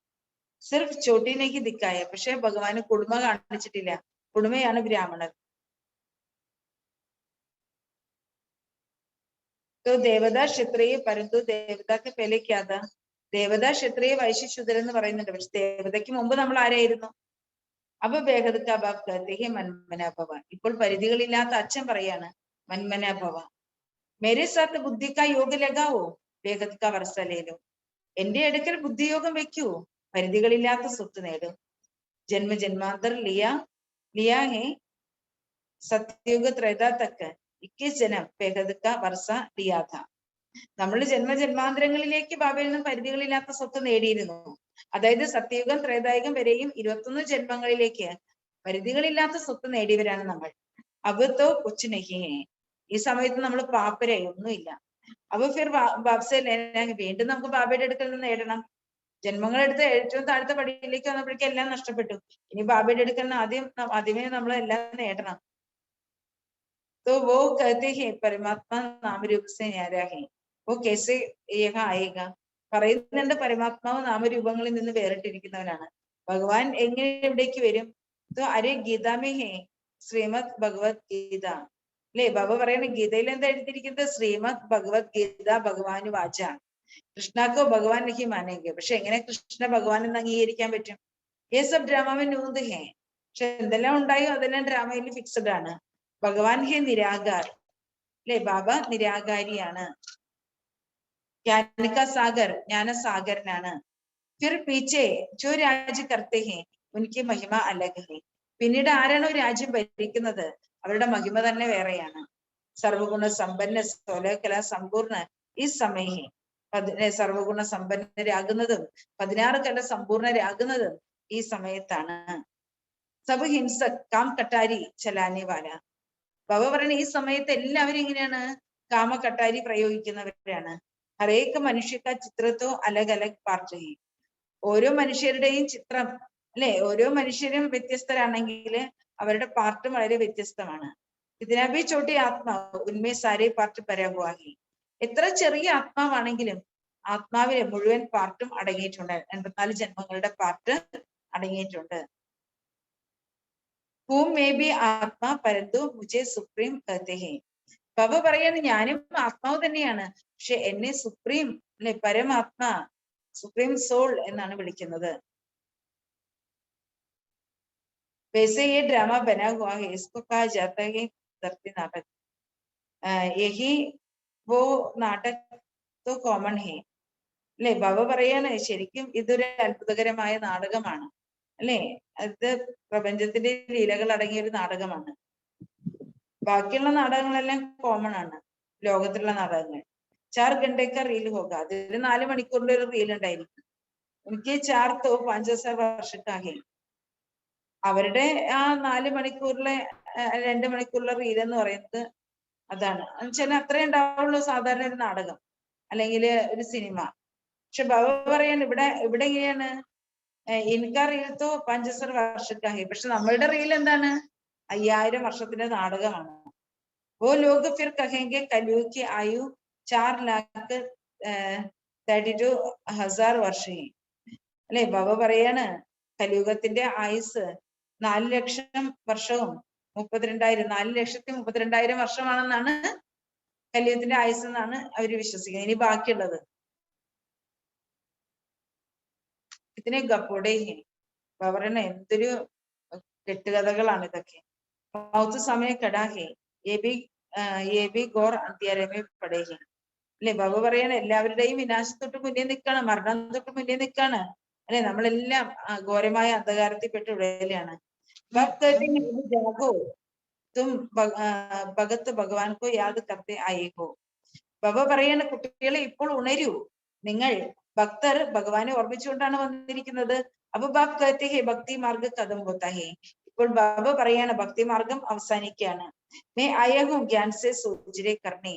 സിർഫ് ചോട്ടിനേക്ക് ദിക്കായ, പക്ഷെ ഭഗവാന് കുടുംബ കാണിച്ചിട്ടില്ല. കുടുംബയാണ് ബ്രാഹ്മണർ. तो देवदा क्षत्रिय परंतु देवता के पहले क्या था? ദേവത ക്ഷത്രിയ വൈശ്യ ശൂദ്രൻ എന്ന് പറയുന്നുണ്ട്. പക്ഷെ ദേവതയ്ക്ക് മുമ്പ് നമ്മൾ ആരായിരുന്നു? അപ്പൊ ബേഹദ്ഹേ മന്മനാഭവ. ഇപ്പോൾ പരിധികളില്ലാത്ത അച്ഛൻ പറയാണ് മന്മനാഭവ. മേരെ സാത്ത് ബുദ്ധിക്ക യോഗ ലഗാവോ ബേഹദ്ക വർസലേലോ. എന്റെ അടുക്കൽ ബുദ്ധിയോഗം വെക്കൂ, പരിധികളില്ലാത്ത സ്വത്ത് നേടും. ജന്മജന്മാന്തർ ലിയാ ഹേ സത്യുഗ ത്രേത തക്ക് 21 ജനം ബേഹദ്ക വർഷ ലിയാഥ. നമ്മൾ ജന്മജന്മാന്തരങ്ങളിലേക്ക് ബാബയിൽ നിന്നും പരിധികളില്ലാത്ത സ്വത്ത് നേടിയിരുന്നു. അതായത് സത്യയുഗം ത്രേതായുഗം വരെയും 21 ജന്മങ്ങളിലേക്ക് പരിധികളില്ലാത്ത സ്വത്ത് നേടിയവരാണ് നമ്മൾ. അബത്തോ കൊച്ചുനഹി. ഈ സമയത്ത് നമ്മൾ പാപ്പരായി ഒന്നുമില്ല. അപ്പൊ ഫിർ ബാബ്സെ വീണ്ടും നമുക്ക് ബാബയുടെ അടുക്കൽ നിന്ന് നേടണം. ജന്മങ്ങളെടുത്ത് ഏറ്റവും താഴ്ത്ത പടിയിലേക്ക് വന്നപ്പോഴേക്കും എല്ലാം നഷ്ടപ്പെട്ടു. ഇനി ബാബയുടെ അടുക്കൽ നിന്ന് ആദ്യമേ നമ്മൾ എല്ലാം നേടണം. तो वो कहते हैं परमात्मा नाम रूप से न्यारा है, वो कैसे यहाँ आएगा. പറയുന്നുണ്ട് പരമാത്മാവ് നാമരൂപങ്ങളിൽ നിന്ന് വേറിട്ടിരിക്കുന്നവനാണ്. ഭഗവാൻ എങ്ങനെ എവിടേക്ക് വരും? तो अरे गीता में है ശ്രീമദ് ഭഗവത് ഗീത അല്ലെ. ബാബ പറയണ ഗീതയിൽ എന്താ എഴുതിയിരിക്കുന്നത്? ശ്രീമദ് ഭഗവത് ഗീത ഭഗവാന് വാച. കൃഷ്ണക്കോ ഭഗവാൻ നഹി മാനേങ്കെ. പക്ഷെ എങ്ങനെ കൃഷ്ണ ഭഗവാൻ എന്ന് അംഗീകരിക്കാൻ പറ്റും? ये सब ड्रामा में नूंद है. പക്ഷെ എന്തെല്ലാം ഉണ്ടായോ അതെല്ലാം ഡ്രാമയിൽ ഫിക്സഡ് ആണ്. ഭഗവാൻ ഹേ നിരാകാർ അല്ലെ. ബാബ നിരാകാരിയാണ്. ജ്ഞാനിക സാഗർ, ജ്ഞാനസാഗരനാണ്. ഫിർ പീച്ചെ ജോ രാജ് കർത്തെ ഹേ ഉൻകി മഹിമ അലഗ് ഹേ. പിന്നീട് ആരാണോ രാജ്യം ഭരിക്കുന്നത് അവരുടെ മഹിമ തന്നെ വേറെയാണ്. സർവഗുണ സമ്പന്ന സോലകല സമ്പൂർണ്ണ ഈ സമയ സർവഗുണ സമ്പന്നരാകുന്നതും 16 കല സമ്പൂർണരാകുന്നതും ഈ സമയത്താണ്. സബ് ഹിംസക് കാം കട്ടാരി ചലാനെ വാല. ബാബ പറയണ ഈ സമയത്ത് എല്ലാവരും ഇങ്ങനെയാണ്, കാമകട്ടാരി പ്രയോഗിക്കുന്നവരാണ്. ഹരേക്ക് മനുഷ്യക്ക ചിത്രത്തോ അലഗ് അലഗ് പാർട്ട് ഹേ. ഓരോ മനുഷ്യരുടെയും ചിത്രം അല്ലെ, ഓരോ മനുഷ്യരും വ്യത്യസ്തരാണെങ്കിൽ അവരുടെ പാർട്ടും വളരെ വ്യത്യസ്തമാണ്. ഇതിനബി ചോട്ടി ആത്മാവ് ഉന്മേ സാരേ പാർട്ട് പരാഗുവാഹി. എത്ര ചെറിയ ആത്മാവാണെങ്കിലും ആത്മാവിലെ മുഴുവൻ പാർട്ടും അടങ്ങിയിട്ടുണ്ട്. 84 ജന്മങ്ങളുടെ പാർട്ട് അടങ്ങിയിട്ടുണ്ട്. ആത്മാ പരന്തു മുझे സുപ്രീം कहते हैं. ബാബ പറയാണ് ഞാനും ആത്മാവ് തന്നെയാണ്, പക്ഷെ എന്നെ സുപ്രീം അല്ലെ പരമാത്മാ സുപ്രീം സോൾ എന്നാണ് വിളിക്കുന്നത്. वैसे ये ड्रामा बना हुआ है, इसको कहा जाता है धरती नाटक. यही वो नाटक तो कॉमन है അല്ലെ. ബാബ പറയാണ് ശരിക്കും ഇതൊരു അത്ഭുതകരമായ നാടകമാണ് അല്ലെ. അത് പ്രപഞ്ചത്തിന്റെ ലീലകൾ അടങ്ങിയ ഒരു നാടകമാണ്. ബാക്കിയുള്ള നാടകങ്ങളെല്ലാം കോമൺ ആണ്, ലോകത്തിലുള്ള നാടകങ്ങൾ. 4 घंटे റീൽ ഹോഗ. അതിൽ 4 മണിക്കൂറിന്റെ ഒരു റീൽ ഉണ്ടായിരിക്കും. എനിക്ക് 4 വർഷക്കാകെ അവരുടെ ആ 4 മണിക്കൂറിലെ 2 മണിക്കൂറിലെ റീൽ എന്ന് പറയുന്നത് അതാണ്. എന്നുവെച്ചാൽ അത്രേ ഉണ്ടാവുള്ളൂ സാധാരണ ഒരു നാടകം അല്ലെങ്കിൽ ഒരു സിനിമ. പക്ഷെ ബാബ പറയാണ് ഇവിടെ എങ്ങനെയാണ്, ഇൻകാ റീൽത്തോ 500 വർഷക്കാകെ. പക്ഷെ നമ്മളുടെ റീൽ എന്താണ്? 5000 വർഷത്തിന്റെ നാടകമാണ്. ഓ ലോക ഫിർ കഹേങ്കെ കലിയുഗ് കി ആയു 4,32,000 വർഷം അല്ലെ. ബാബ പറയാണ് കലിയുഗത്തിന്റെ ആയുസ് 4 ലക്ഷം വർഷവും 32,000 4,32,000 വർഷമാണെന്നാണ് കലിയുഗത്തിന്റെ ആയുസ് എന്നാണ് അവര് വിശ്വസിക്കുന്നത്. ഇനി ബാക്കിയുള്ളത് ഇതിനെ ഗപ്പോടെ പറയണ എന്തൊരു കെട്ടുകഥകളാണ് ഇതൊക്കെ. മൗത്ത് സമയം കടാഹേ ये भी गौर अंधियारे में पड़े हैं അല്ലെ. ബാബ പറയണ എല്ലാവരുടെയും വിനാശത്തൊട്ട് മുന്നേ നിൽക്കാണ്, മരണം തൊട്ട് മുന്നേ നിൽക്കാണ് അല്ലെ. നമ്മളെല്ലാം ഘോരമായ അന്ധകാരത്തിൽ പെട്ട് വിടലാണ്. ജാഗോ തും ഭഗത്ത് ഭഗവാൻ കോ യാദ് കർത്തെ ആയേക്കോ. ബാബ പറയണ കുട്ടികളെ ഇപ്പോൾ ഉണരൂ, നിങ്ങൾ ഭക്തർ ഭഗവാനെ ഓർമ്മിച്ചുകൊണ്ടാണ് വന്നിരിക്കുന്നത്. അപ്പൊ ബാബ് കഹത്തെ ഹേ ഭക്തി മാർഗ കഥം ഹോത്താ ഹേ. ഇപ്പോൾ ബാബ പറയാണ് ഭക്തിമാർഗം അവസാനിക്കുകയാണ്. മേ അയഹും ജ്ഞാൻ സെ സൂചിരെ കർണേ.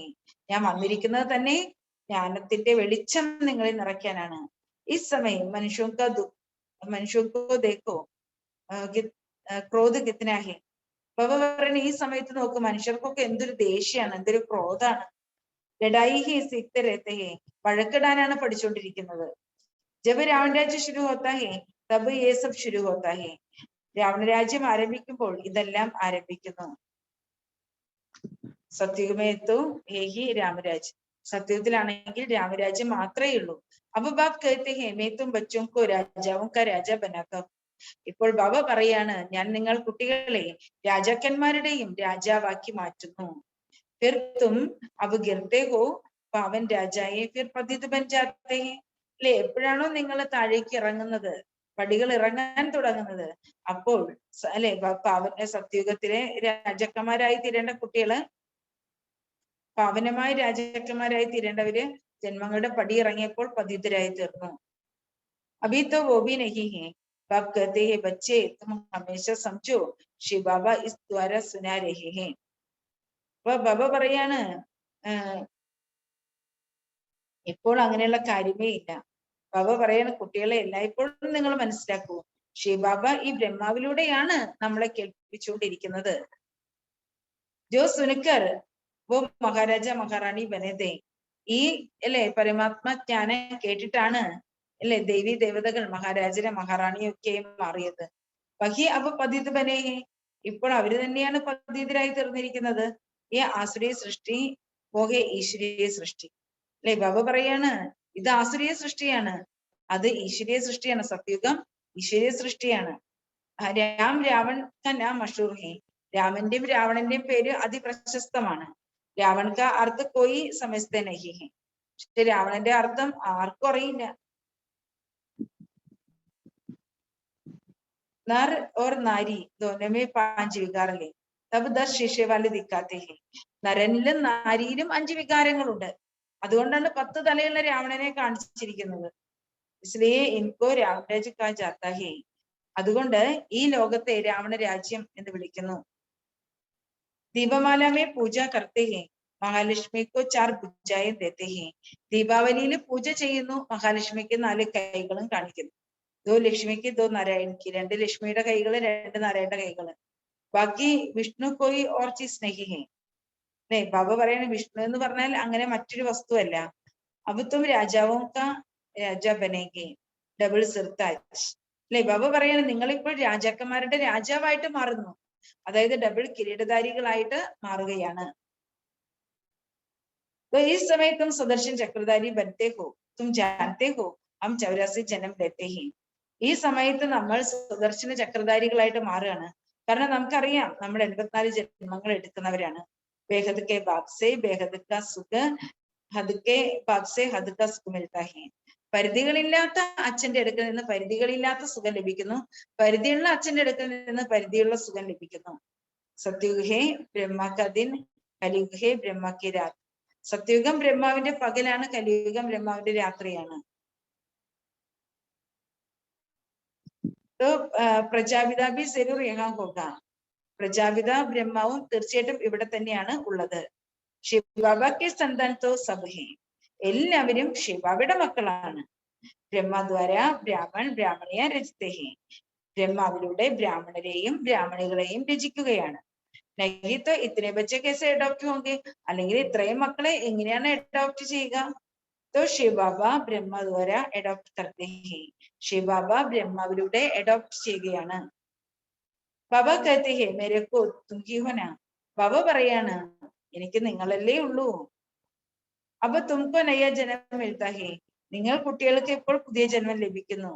ഞാൻ വന്നിരിക്കുന്നത് തന്നെ ജ്ഞാനത്തിന്റെ വെളിച്ചം നിങ്ങളെ നിറയ്ക്കാനാണ്. इस समय मनुष्यों को देखो ക്രോധ് കിത്തന ഹെ. ബാബ പറയുന്ന ഈ സമയത്ത് നോക്ക്, മനുഷ്യർക്കൊക്കെ എന്തൊരു ദേഷ്യാണ്, എന്തൊരു ക്രോധാണ്. ലഡായി ഹി സീഖ്തെ രഹത്തെ ഹെ. വഴക്കിടാനാണ് പഠിച്ചുകൊണ്ടിരിക്കുന്നത്. ജബ് രാവൺ രാജ്യം ശുരു ഹോത്താ ഹെ തബ് യേ സബ് ശുരു ഹോത്താ ഹെ. രാവണരാജ്യം ആരംഭിക്കുമ്പോൾ ഇതെല്ലാം ആരംഭിക്കുന്നു. സത്യുഗമേത്തു ഹേഹി രാമരാജ്. സത്യത്തിലാണെങ്കിൽ രാമരാജ്യം മാത്രമേ ഉള്ളൂ. അപ്പൊ ബാബ് കഹത്തെ ഹെ മേ തും ബച്ചോं को രാജാവും കാ രാജ ബനാതാ. ഇപ്പോൾ ബാബ പറയാണ്, ഞാൻ നിങ്ങൾ കുട്ടികളെ രാജാക്കന്മാരുടെയും രാജാവാക്കി മാറ്റുന്നു. ഫിർ തും അബ് ഗിർത്തെ ഹോ പാവൻ രാജായെ ഫിർ പതിത് ബൻ ജാത്തെ ഹെ. അല്ലെ, എപ്പോഴാണോ നിങ്ങൾ താഴേക്ക് ഇറങ്ങുന്നത്, പടികൾ ഇറങ്ങാൻ തുടങ്ങുന്നത്, അപ്പോൾ അല്ലെ പാവന സത്യുഗത്തിലെ രാജാക്കന്മാരായി തീരേണ്ട കുട്ടികള്, പാവനമായ രാജാക്കന്മാരായി തീരേണ്ടവര് ജന്മങ്ങളുടെ പടി ഇറങ്ങിയപ്പോൾ പതിതരായി തീർന്നു. അഭി തോ വോ ഭി നഹി ഹെ. ബാബ് കഹത്തെ ഹെ ബच्चे തും ഹമേശ സമਝോ ശിവ ബാബ ഇസ് ദ്വാര സുനാ രഹേ ഹെ. അപ്പൊ ബാബ പറയാണ്, ഇപ്പോൾ അങ്ങനെയുള്ള കാര്യമേ ഇല്ല. ബാബ പറയാണ്, കുട്ടികളെ എല്ലായ്പ്പോഴും നിങ്ങൾ മനസ്സിലാക്കൂ, ശിവബാബ ഈ ബ്രഹ്മാവിലൂടെയാണ് നമ്മളെ കേൾപ്പിച്ചുകൊണ്ടിരിക്കുന്നത്. ജോ സുനക്കർ വോ മഹാരാജ മഹാറാണി ബനേതേ. ഈ അല്ലെ പരമാത്മ ജ്ഞാനം കേട്ടിട്ടാണ് അല്ലെ ദേവി ദേവതകൾ മഹാരാജനെ മഹാറാണിയൊക്കെയും മാറിയത്. വഹി അപ്പൊ പതിത് ബനേ. ഇപ്പോൾ അവര് തന്നെയാണ് പതിതരായി തീർന്നിരിക്കുന്നത്. ഈ ആസുരീയ സൃഷ്ടി പോകെ ഈശ്വരീയ സൃഷ്ടി. അല്ലെ ബാബ പറയാണ്, ഇത് ആസുരീയ സൃഷ്ടിയാണ്, അത് ഈശ്വരീയ സൃഷ്ടിയാണ്. സത്യുഗം ഈശ്വരീയ സൃഷ്ടിയാണ്. രാം രാവൺ കാ നാം മഷൂർ ഹെ. രാമന്റെയും രാവണന്റെയും പേര് അതിപ്രശസ്തമാണ്. രാവൺ കാ അർത്ഥ കോയി സമജ്തേ നഹി ഹെ. പക്ഷെ രാവണന്റെ അർത്ഥം ആർക്കും അറിയില്ല. നർ ഓർ നാരി ദോനമേ 5 വികാർ ഹെ തബ് 10 ശീശേ വാലെ ദിക്കാത്തെ ഹെ. നരനിലും നാരിയിലും 5 വികാരങ്ങളുണ്ട്. അതുകൊണ്ടാണ് 10 തലയുള്ള രാവണനെ കാണിച്ചിരിക്കുന്നത്. ഇസ്ലിയേ ഇൻകോ രാവണരാജ് കാ ജാത്താ ഹെ. അതുകൊണ്ട് ഈ ലോകത്തെ രാവണ രാജ്യം എന്ന് വിളിക്കുന്നു. ദീപമാല മേ പൂജ കർത്തേ ഹെ മഹാലക്ഷ്മിക്കോ 4 ഭുജായേ ദേത്തെ ഹെ. ദീപാവലിയിൽ പൂജ ചെയ്യുന്നു, മഹാലക്ഷ്മിക്ക് 4 കൈകളും കാണിക്കുന്നു. 2 ലക്ഷ്മിക്ക് 2 നാരായണിക്ക്. 2 ലക്ഷ്മിയുടെ കൈകള്, 2 നാരായണന്റെ കൈകള്. ബാക്കി വിഷ്ണു കോയി ഓർ ചീസ് നഹി ഹെ. അല്ലെ ബാബ പറയണ, വിഷ്ണു എന്ന് പറഞ്ഞാൽ അങ്ങനെ മറ്റൊരു വസ്തുവല്ല. അബ് തും രാജാവോ കാ രാജാ ബനേഗെ ഡബിൾ സിർതാജ്. അല്ലെ ബാബ പറയാണ്, നിങ്ങളിപ്പോൾ രാജാക്കന്മാരുടെ രാജാവായിട്ട് മാറുന്നു, അതായത് ഡബിൾ കിരീടധാരികളായിട്ട് മാറുകയാണ്. ഈ സമയത്തും സുദർശൻ ചക്രധാരി ബനത്തെ ഹോ തും ജാനത്തെ ഹോ ഹം 84 ജന്മം ലേത്തെ ഹെ. ഈ സമയത്ത് നമ്മൾ സുദർശന ചക്രധാരികളായിട്ട് മാറുകയാണ്. കാരണം നമുക്കറിയാം നമ്മൾ 84 ജന്മങ്ങൾ എടുക്കുന്നവരാണ്. ബേഹദ് കെ ബാപ് സെ ബേഹദ് കാ സുഖ് ഹദ് കെ ബാപ് സെ ഹദ് കാ സുഖ് മിൽത്താ ഹെ. പരിധികളില്ലാത്ത അച്ഛന്റെ അടുക്കൽ നിന്ന് പരിധികളില്ലാത്ത സുഖം ലഭിക്കുന്നു, പരിധിയുള്ള അച്ഛന്റെ അടുക്കൽ നിന്ന് പരിധിയുള്ള സുഖം ലഭിക്കുന്നു. സത്യുഗ് ഹേ ബ്രഹ്മ കാ ദിൻ, കലിയുഗ് ഹേ ബ്രഹ്മ കി രാത്. സത്യുഗം ബ്രഹ്മാവിന്റെ പകലാണ്, കലിയുഗം ബ്രഹ്മാവിന്റെ രാത്രിയാണ്. പ്രജാപിത ബി ജരൂർ യഹാ ഹോഗാ. പ്രജാപിത ബ്രഹ്മാവും തീർച്ചയായിട്ടും ഇവിടെ തന്നെയാണ് ഉള്ളത്. ശിവബാബ കെ സന്താൻ തോ സബ് ഹേ. എല്ലാവരും ശിവബാബയുടെ മക്കളാണ്. ബ്രഹ്മദ്വാര ബ്രാഹ്മൺ ബ്രാഹ്മണിയ രചിത്തെ ഹേ. ബ്രഹ്മാവിലൂടെ ബ്രാഹ്മണരെയും ബ്രാഹ്മണികളെയും രചിക്കുകയാണ്. നഹി തോ ഇത്രേ ബच्चे कैसे अडॉप्ट होंगे. അല്ലെങ്കിൽ ഇത്രയും മക്കളെ എങ്ങനെയാണ് അഡോപ്റ്റ് ചെയ്യുക? तो शिव बाबा ബ്രഹ്മദ്വാര അഡോപ്റ്റ് करते हैं. शिव बाबा ബ്രഹ്മാവിലൂടെ അഡോപ്റ്റ് ചെയ്യുകയാണ്. ബാബ कहते हैं मेरे को तुम ही हो ना. ബാബ പറയാണ്, എനിക്ക് നിങ്ങളല്ലേ ഉള്ളൂ. അപ്പൊ തുംകോ നയ ജന്മം മിൽത്താ ഹെ. നിങ്ങൾ കുട്ടികൾക്ക് ഇപ്പോൾ പുതിയ ജന്മം ലഭിക്കുന്നു.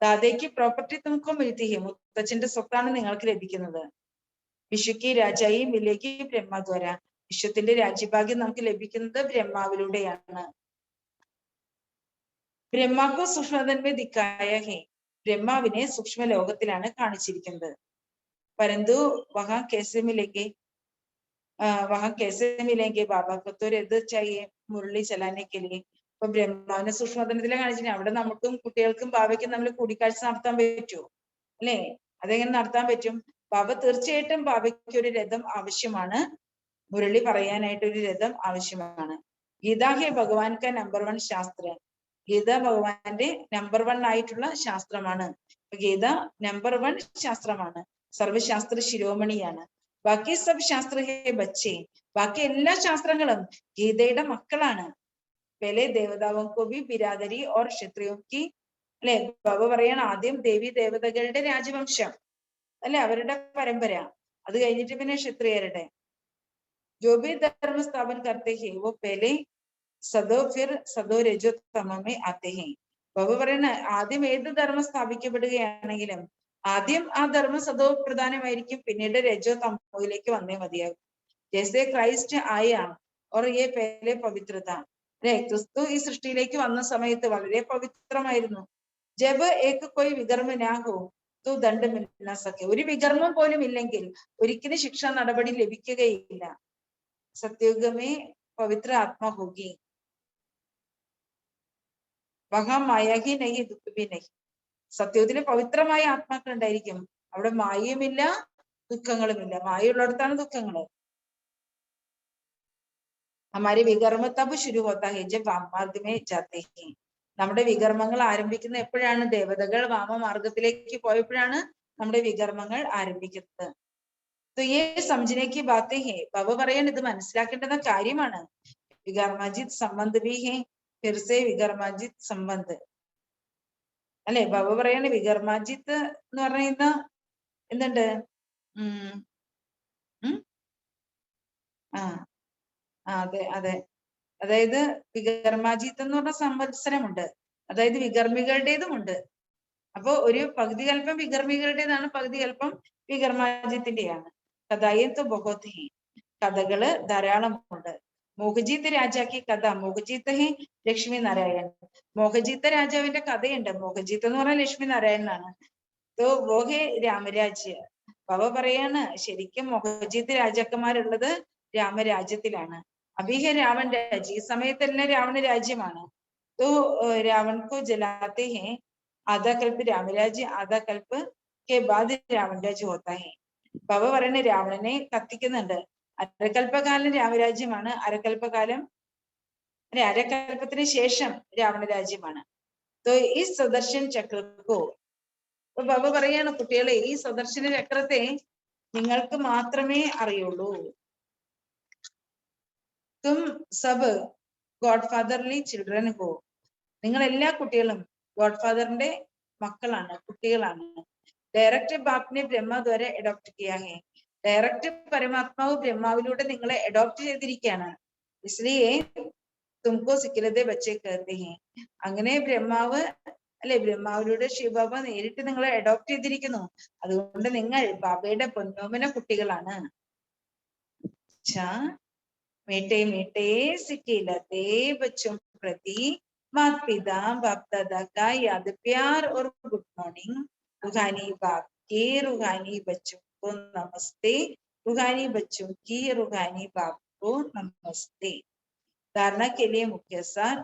ദാദയ്ക്ക് പ്രോപ്പർട്ടി തുംകോ മിൽത്തി ഹെ. മുത്തച്ഛന്റെ സ്വത്താണ് നിങ്ങൾക്ക് ലഭിക്കുന്നത്. വിശ്വക്ക് രാജായി മിലേക്ക് ബ്രഹ്മദ്വാര. വിശ്വത്തിന്റെ രാജ്യഭാഗ്യം നമുക്ക് ലഭിക്കുന്നത് ബ്രഹ്മാവിലൂടെയാണ്. ബ്രഹ്മാക്കോ സൂക്ഷ്മതന്മേ ദിക്കായ ഹെ. ബ്രഹ്മാവിനെ സൂക്ഷ്മ ലോകത്തിലാണ് കാണിച്ചിരിക്കുന്നത്. परंतु वहां कैसे मिलेंगे, वहां कैसे मिलेंगे बाबा को तो रद चाहिए മുരളി ചലാനെ के लिए. ഇപ്പൊ ബ്രഹ്മാവിനെ സൂക്ഷ്മതലത്തിലെ കാണിച്ചിട്ട് അവിടെ നമുക്കും കുട്ടികൾക്കും ബാബയ്ക്കും നമ്മൾ കൂടിക്കാഴ്ച നടത്താൻ പറ്റുമോ? അല്ലെ, അതെങ്ങനെ നടത്താൻ പറ്റും? ബാബ തീർച്ചയായിട്ടും ബാബയ്ക്ക് ഒരു രഥം ആവശ്യമാണ്, മുരളി പറയാനായിട്ട് ഒരു രഥം ആവശ്യമാണ്. ഗീത ഹേ ഭഗവാൻ കാ നമ്പർ 1 ശാസ്ത്ര. ഗീത ഭഗവാന്റെ നമ്പർ 1 ആയിട്ടുള്ള ശാസ്ത്രമാണ്. ഗീത നമ്പർ 1 ശാസ്ത്രമാണ്, സർവശാസ്ത്ര ശിരോമണിയാണ്. ബാക്കി സബ് ശാസ്ത്ര ഹേ ബച്ചേ, ബാക്കി എല്ലാ ശാസ്ത്രങ്ങളും ഗീതയുടെ മക്കളാണ്. പഹലെ ദേവതാവോं को भी बिरादरी और क्षत्रियों की, അല്ലെ ബാബ പറയാണ് ആദ്യം ദേവി ദേവതകളുടെ രാജവംശം, അല്ലെ അവരുടെ പരമ്പര, അത് കഴിഞ്ഞിട്ട് പിന്നെ ക്ഷത്രിയരുടെ. जो भी धर्म स्थापन करते हैं वो पहले സദോ ഫിർ സദോ രജോ തമമേ ആത്തെ ഹേ. ബാബ പറയുന്ന ആദ്യം ഏത് ധർമ്മം സ്ഥാപിക്കപ്പെടുകയാണെങ്കിലും ആദ്യം ആ ധർമ്മം സദോ പ്രധാനമായിരിക്കും, പിന്നീട് രജോ തമോയിലേക്ക് വന്നേ മതിയാകും. ജैसे ക്രൈസ്റ്റ് ആയ और ये पहले പവിത്രത, അല്ലെ ക്രിസ്തു ഈ സൃഷ്ടിയിലേക്ക് വന്ന സമയത്ത് വളരെ പവിത്രമായിരുന്നു. ജബ് ഏക് കോയി വികർമ്മ നാ ഹോ തോ ദണ്ഡ് മിൽ നാ സക്കെ, ഒരു വികർമ്മം പോലും ഇല്ലെങ്കിൽ ഒരിക്കലും ശിക്ഷാ നടപടി ലഭിക്കുകയില്ല. സത്യുഗമേ പവിത്ര ആത്മാ ഹോഗി വഹാ മായാഹി നഹി ദുഃഖ ഭി നഹി. സത്യത്തില് പവിത്രമായ ആത്മാക്കൾ ഉണ്ടായിരിക്കും, അവിടെ മായയുമില്ല ദുഃഖങ്ങളുമില്ല. മായയുള്ളിടത്താണ് ദുഃഖങ്ങള്. ഹമാരി വികർമ്മ തബ് ശുരു ഹോത്താ ഹൈ ജബ് വാമമാർഗ് മേ ജാത്തെ ഹൈ. നമ്മുടെ വികർമ്മങ്ങൾ ആരംഭിക്കുന്നത് എപ്പോഴാണ്? ദേവതകൾ വാമമാർഗത്തിലേക്ക് പോയപ്പോഴാണ് നമ്മുടെ വികർമ്മങ്ങൾ ആരംഭിക്കുന്നത്. तो ये समझने की बातें हैं. ബാബ പറയാണ് ഇത് മനസ്സിലാക്കേണ്ടുന്ന കാര്യമാണ്. വികർമാജിത് സംബന്ധ് ഭി ഹേ, ഫിർ സേ വികർമാജിത് സംബന്ധ്, അല്ലെ ബാബ പറയാണ് വികർമാജിത്ത് എന്ന് പറയുന്ന എന്തുണ്ട്? അതെ അതെ, അതായത് വികർമാജിത്ത് എന്ന് പറഞ്ഞ സംവത്സരമുണ്ട്, അതായത് വികർമ്മികളുടേതുമുണ്ട്. അപ്പൊ ഒരു പകുതി കൽപ്പം വികർമ്മികളുടേതാണ്, പകുതി കൽപ്പം വികർമാജിത്തിന്റെയാണ്. കഥായത്ത് ബഹുത് ഹേ, കഥകള് ധാരാളമുണ്ട്. മോഹജീത്ത് രാജാക്കി കഥ, മോഹജീത്ത് ഹേ ലക്ഷ്മി നാരായൺ. മോഹജീത്ത രാജാവിന്റെ കഥയുണ്ട്. മോഹജീത്ത് എന്ന് പറഞ്ഞാൽ ലക്ഷ്മി നാരായണനാണ്. തോ വോ ഹേ രാമരാജ്യ. ബാബ പറയാണ് ശരിക്കും മോഹജീത്ത് രാജാക്കന്മാരുള്ളത് രാമരാജ്യത്തിലാണ്. അഭിഹേ രാവൺ രാജ്യ, ഈ സമയത്തെല്ലാം രാവണ രാജ്യമാണ്. തോ രാവൺ കോ ജലാത്തെ ഹേ, ആധാ കൽപ്പ് രാമരാജ്യ ആധാ കൽപ്പ് കെ ബാദ് രാവൺ രാജ്യ ഹോത്താ ഹേ. ബാബ പറയുന്ന രാവണനെ കത്തിക്കുന്നുണ്ട്. അരകൽപ്പകാലം രാമരാജ്യമാണ്, അരകൽപ്പകാലം അരകൽപ്പത്തിന് ശേഷം രാവണ രാജ്യമാണ്. ഈ സുദർശൻ ചക്രക്കോ, ബാബ പറയാണ് കുട്ടികളെ ഈ സുദർശന ചക്രത്തെ നിങ്ങൾക്ക് മാത്രമേ അറിയുള്ളൂ. തും സബ് ഗോഡ് ഫാദർലി ചിൽഡ്രൻ ഹോ, നിങ്ങൾ എല്ലാ കുട്ടികളും ഗോഡ് ഫാദറിന്റെ മക്കളാണ്, കുട്ടികളാണ്. ഡയറക്റ്റ് ബാപ്പിനെ ബ്രഹ്മദ്വാര അഡോപ്റ്റ് കിയാ ഹേ, ഡയറക്റ്റ് പരമാത്മാവ് ബ്രഹ്മാവിലൂടെ നിങ്ങളെ അഡോപ്റ്റ് ചെയ്തിരിക്കുകയാണ്. ഇസ്ലിയേ തുംകോ സിക്കിലത്തെ ബച്ചേ കഹത്തെ ഹേ, അങ്ങനെ ബ്രഹ്മാവ്, അല്ലെ ബ്രഹ്മാവിലൂടെ ശിവബാബ നേരിട്ട് നിങ്ങളെ അഡോപ്റ്റ് ചെയ്തിരിക്കുന്നു. അതുകൊണ്ട് നിങ്ങൾ ബാബയുടെ പൊന്നോമന കുട്ടികളാണ്. മീട്ടേ മീട്ടേ സിക്കിലത്തെ ബച്ചോं പ്രതി माता पिता बाप दादा का याद प्यार और गुड मॉर्निंग. रूहानी बाप के रूहानी बच्चों को नमस्ते, रूहानी बच्चों की रूहानी बाप को नमस्ते. धारणा के लिए मुख्य सार,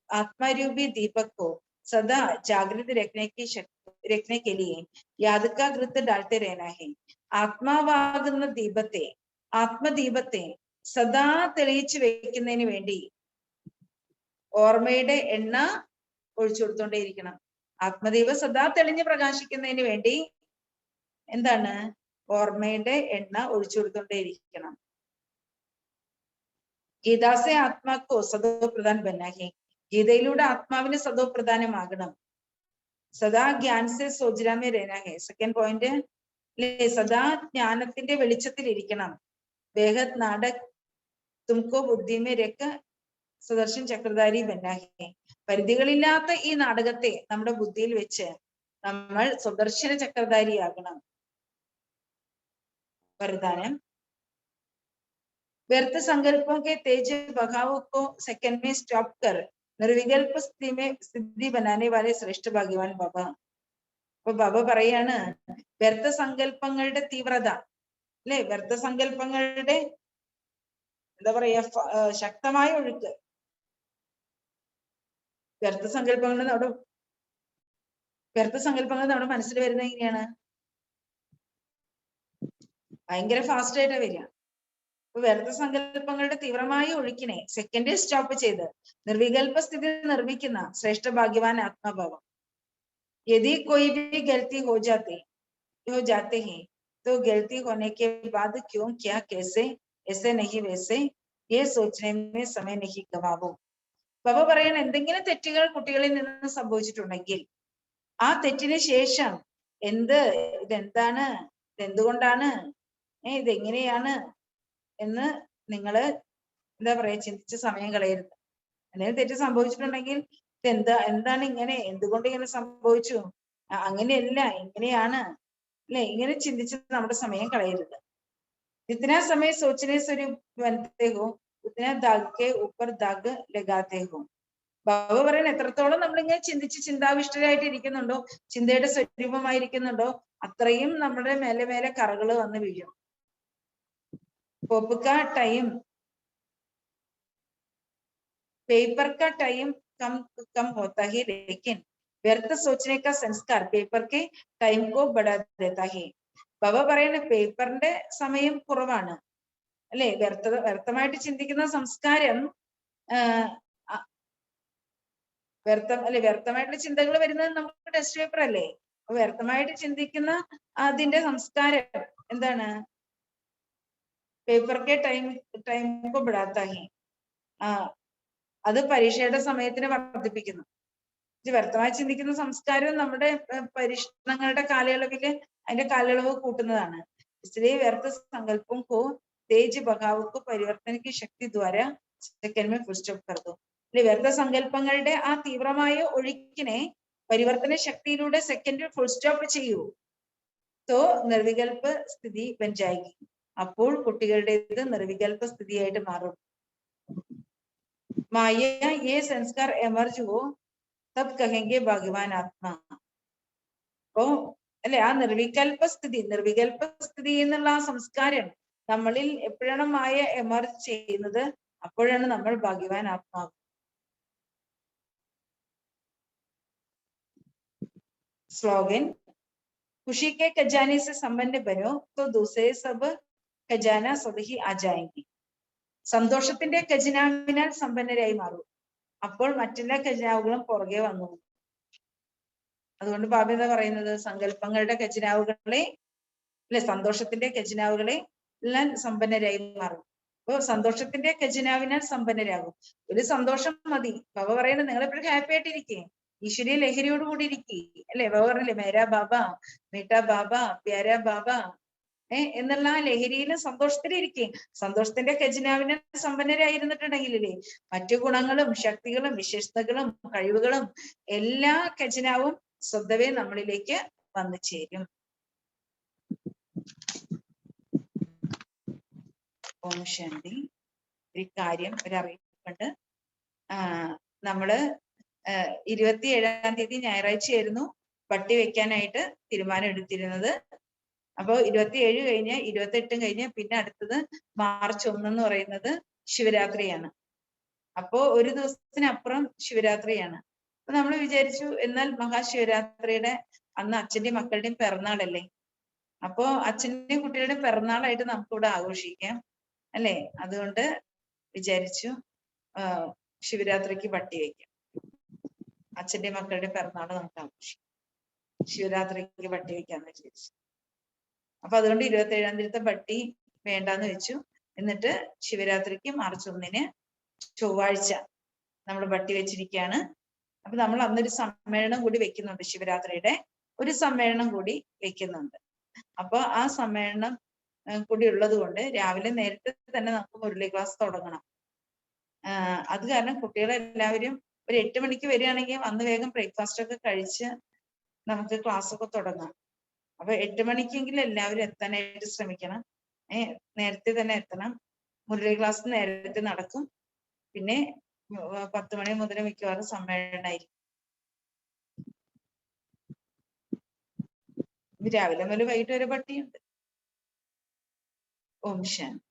आत्मारूपी दीपक को सदा जागृत रखने के लिए याद का घृत डालते रहना है. ആത്മാവാകുന്ന ദീപത്തെ, ആത്മദീപത്തെ സദാ തെളിയിച്ചു വെക്കുന്നതിന് വേണ്ടി ഓർമ്മയുടെ എണ്ണ ഒഴിച്ചു കൊടുത്തോണ്ടേയിരിക്കണം. ആത്മദീപം സദാ തെളിഞ്ഞ് പ്രകാശിക്കുന്നതിന് വേണ്ടി എന്താണ്? ഓർമ്മയുടെ എണ്ണ ഒഴിച്ചു കൊടുത്തോണ്ടേയിരിക്കണം. ഗീതാസെ ആത്മാക്കോ സദോ പ്രധാൻ ബന്നാഹി, ഗീതയിലൂടെ ആത്മാവിന് സദോ പ്രധാനമാകണം. സദാ ജ്ഞാൻസെ സോജരാമേ രേനാഹേ, സെക്കൻഡ് പോയിന്റ്, സദാ ജ്ഞാനത്തിന്റെ വെളിച്ചത്തിൽ ഇരിക്കണം. ബേഹദ് നാടക് തുംകോ ബുദ്ധിമേ രഖ് സുദർശൻ ചക്രധാരി ബന്നാഹി, പരിധികളില്ലാത്ത ഈ നാടകത്തെ നമ്മുടെ ബുദ്ധിയിൽ വെച്ച് നമ്മൾ സുദർശന ചക്രധാരിയാകണം. വരദാനം, व्यर्थ संकल्पों के तेज बहाव को सेकंड में स्टॉप कर निर्विकल्प സ്ഥിതി बनाने वाले ശ്രേഷ്ഠ ഭാഗ്യവാൻ ബാബ. അപ്പൊ ബാബ പറയാണ് വ്യർത്ഥ സങ്കല്പങ്ങളുടെ തീവ്രത, അല്ലെ വ്യർത്ഥ സങ്കല്പങ്ങളുടെ എന്താ പറയാ ശക്തമായ ഒഴുക്ക്. വ്യർത്ഥ സങ്കല്പങ്ങൾ നമ്മുടെ മനസ്സിൽ വരുന്നത് എങ്ങനെയാണ്? ഭയങ്കര ഫാസ്റ്റ് ആയിട്ടാ വരിക. വ്യർത്ഥ സങ്കല്പങ്ങളുടെ തീവ്രമായ ഒഴുക്കിനെ സെക്കൻഡിൽ സ്റ്റോപ്പ് ചെയ്ത് നിർവികൽപ സ്ഥിതി നിർമ്മിക്കുന്ന ശ്രേഷ്ഠ ഭാഗ്യവാൻ ആത്മഭാവം. യദി कोई भी गलती हो जाते हैं तो गलती होने के बाद क्यों क्या कैसे ऐसे नहीं वैसे ये सोचने में समय नहीं गवावो. ബാബ പറയണ എന്തെങ്കിലും തെറ്റുകൾ കുട്ടികളിൽ നിന്ന് സംഭവിച്ചിട്ടുണ്ടെങ്കിൽ ആ തെറ്റിന് ശേഷം ഇതെന്താണ്, ഇതെന്തുകൊണ്ടാണ്, ഇതെങ്ങനെയാണ് എന്ന് നിങ്ങള് എന്താ പറയാ ചിന്തിച്ച് സമയം കളയരുത്. എന്തെങ്കിലും തെറ്റ് സംഭവിച്ചിട്ടുണ്ടെങ്കിൽ എന്താണ് ഇങ്ങനെ, എന്തുകൊണ്ട് ഇങ്ങനെ സംഭവിച്ചു, അങ്ങനെയല്ല ഇങ്ങനെയാണ് അല്ലെ, ഇങ്ങനെ ചിന്തിച്ച് നമ്മുടെ സമയം കളയരുത്. जितना समय सोचने से बनते हो उतना दाग के ऊपर दाग लगाते हो. ബാബ പറയുന്നത് എത്രത്തോളം നമ്മളിങ്ങനെ ചിന്തിച്ച് ചിന്താവിഷ്ടരായിട്ട് ഇരിക്കുന്നുണ്ടോ, ചിന്തയുടെ സ്വരൂപമായിരിക്കുന്നുണ്ടോ, അത്രയും നമ്മുടെ മേലെ മേലെ കറകൾ വന്ന് വീഴും. पेपर का टाइम कम कम होता है लेकिन व्यर्थ सोचने का संस्कार पेपर के टाइम को बढ़ा देता है. ബാബ പറയുന്ന പേപ്പറിന്റെ സമയം കുറവാണ് അല്ലെ, വ്യർത്ഥമായിട്ട് ചിന്തിക്കുന്ന സംസ്കാരം വ്യർത്ഥമായിട്ടുള്ള ചിന്തകൾ വരുന്നത് നമുക്ക് ടെസ്റ്റ് പേപ്പർ അല്ലേ. അപ്പൊ വ്യർത്ഥമായിട്ട് ചിന്തിക്കുന്ന അതിന്റെ സംസ്കാരം എന്താണ്, പേപ്പർ കെ ടൈം को बढ़ाता है. അത് പരീക്ഷയുടെ സമയത്തിന് വർദ്ധിപ്പിക്കുന്നു. വ്യർത്ഥമായി ചിന്തിക്കുന്ന സംസ്കാരം നമ്മുടെ പരീക്ഷണങ്ങളുടെ കാലയളവില് അതിന്റെ കാലയളവ് കൂട്ടുന്നതാണ്. इसलिए व्यर्थ संकल्पों को तेज बहाव को परिवर्तन की शक्ति द्वारा सेकंड में फुल स्टॉप कर दो. വ്യർത്ഥ സങ്കല്പങ്ങളുടെ ആ തീവ്രമായ ഒഴുക്കിനെ പരിവർത്തന ശക്തിയിലൂടെ സെക്കൻഡിൽ ഫുൾ സ്റ്റോപ്പ് ചെയ്യൂ. तो നിർവികൽപ സ്ഥിതി ബൻ ജായേഗി. അപ്പോൾ കുട്ടികളുടേത് നിർവികൽപ സ്ഥിതിയായിട്ട് മാറും. മായ ये संस्कार एमर्ज हो तब कहेंगे भाग्यवान आत्मा. അപ്പോ അല്ലെ ആ നിർവികൽപ സ്ഥിതി എന്നുള്ള ആ സംസ്കാരം നമ്മളിൽ എപ്പോഴാണ് മായ എമർജ് ചെയ്യുന്നത്, അപ്പോഴാണ് നമ്മൾ ഭാഗ്യവാൻ ആത്മാവ്. स्लोगन खुशी के खजाने से संपन्न बनो तो दूसरे सब खजाना सब ही आ जाएंगे. സന്തോഷത്തിന്റെ ഖജനാവിനാൽ സമ്പന്നരായി മാറും, അപ്പോൾ മറ്റെല്ലാ ഖജനാവുകളും പുറകെ വന്നു. അതുകൊണ്ട് ബാബ എന്താ പറയുന്നത്, സങ്കല്പങ്ങളുടെ ഖജനാവുകളെ അല്ലെ, സന്തോഷത്തിന്റെ ഖജനാവുകളെ എല്ലാം സമ്പന്നരായി മാറും. അപ്പൊ സന്തോഷത്തിന്റെ ഖജനാവിനാൽ സമ്പന്നരാകും. ഒരു സന്തോഷം മതി. ബാബ പറയുന്നത് നിങ്ങൾ എപ്പോഴും ഹാപ്പി ആയിട്ടിരിക്കേ, ഈശ്വരീയ ലഹരിയോട് കൂടി ഇരിക്കേ അല്ലെ. ബാബ പറഞ്ഞില്ലേ മേരാ ബാബ മീഠാ ബാബ പ്യാരാ ബാബ എന്നുള്ള ലഹരിയിലും സന്തോഷത്തിലിരിക്കും. സന്തോഷത്തിന്റെ ഖജനാവിനെ സമ്പന്നരായിരുന്നിട്ടുണ്ടെങ്കിലേ മറ്റു ഗുണങ്ങളും ശക്തികളും വിശേഷതകളും കഴിവുകളും എല്ലാ ഖജനാവും സ്വന്തവേ നമ്മളിലേക്ക് വന്നു ചേരും. ഓം ശാന്തി. ഒരു കാര്യം, ഒരറിയിപ്പുണ്ട്. നമ്മള് 27-ാം തീയതി ഞായറാഴ്ചയായിരുന്നു പട്ടി വെക്കാനായിട്ട് തീരുമാനം എടുത്തിരുന്നത്. അപ്പൊ 27 കഴിഞ്ഞ് 28 കഴിഞ്ഞ് പിന്നെ അടുത്തത് മാർച്ച് 1 എന്ന് പറയുന്നത് ശിവരാത്രിയാണ്. അപ്പോ ഒരു ദിവസത്തിനപ്പുറം ശിവരാത്രിയാണ്. അപ്പൊ നമ്മൾ വിചാരിച്ചു എന്നാൽ മഹാശിവരാത്രിയുടെ അന്ന് അച്ഛന്റെയും മക്കളുടെയും പിറന്നാളല്ലേ, അപ്പോ അച്ഛന്റെയും കുട്ടികളുടെയും പിറന്നാളായിട്ട് നമുക്കിവിടെ ആഘോഷിക്കാം അല്ലെ. അതുകൊണ്ട് വിചാരിച്ചു ശിവരാത്രിക്ക് പട്ടി വയ്ക്കാം, അച്ഛന്റെയും മക്കളുടെയും പിറന്നാൾ നമുക്ക് ആഘോഷിക്കാം, ശിവരാത്രിക്ക് പട്ടി വയ്ക്കാന്ന് വിചാരിച്ചു. അപ്പൊ അതുകൊണ്ട് 27-ാം തീയതിത്തെ പട്ടി വേണ്ടാന്ന് വെച്ചു. എന്നിട്ട് ശിവരാത്രിക്ക് മാർച്ച് 1-ന് ചൊവ്വാഴ്ച നമ്മൾ പട്ടി വെച്ചിരിക്കുകയാണ്. അപ്പൊ നമ്മൾ അന്നൊരു സമ്മേളനം കൂടി വെക്കുന്നുണ്ട്, ശിവരാത്രിയുടെ ഒരു സമ്മേളനം കൂടി വെക്കുന്നുണ്ട്. അപ്പൊ ആ സമ്മേളനം കൂടി ഉള്ളത് കൊണ്ട് രാവിലെ നേരത്തെ തന്നെ നമുക്ക് മുരളി ക്ലാസ് തുടങ്ങണം. അത് കാരണം കുട്ടികളെല്ലാവരും ഒരു 8 മണിക്ക് വരികയാണെങ്കിൽ വന്ന് വേഗം ബ്രേക്ക്ഫാസ്റ്റ് ഒക്കെ കഴിച്ച് നമുക്ക് ക്ലാസ് ഒക്കെ തുടങ്ങാം. അപ്പൊ 8 മണിക്കെങ്കിലും എല്ലാവരും എത്താനായിട്ട് ശ്രമിക്കണം. നേരത്തെ തന്നെ എത്തണം. മുരളി ക്ലാസ് നേരത്തെ നടക്കും. പിന്നെ 10 മണി മുതൽ മിക്കവാറും സമ്മേളനമായിരിക്കും. രാവിലെ മുതൽ വൈകിട്ട് വരെ പട്ടിയുണ്ട്. ഓം ശാന്തി.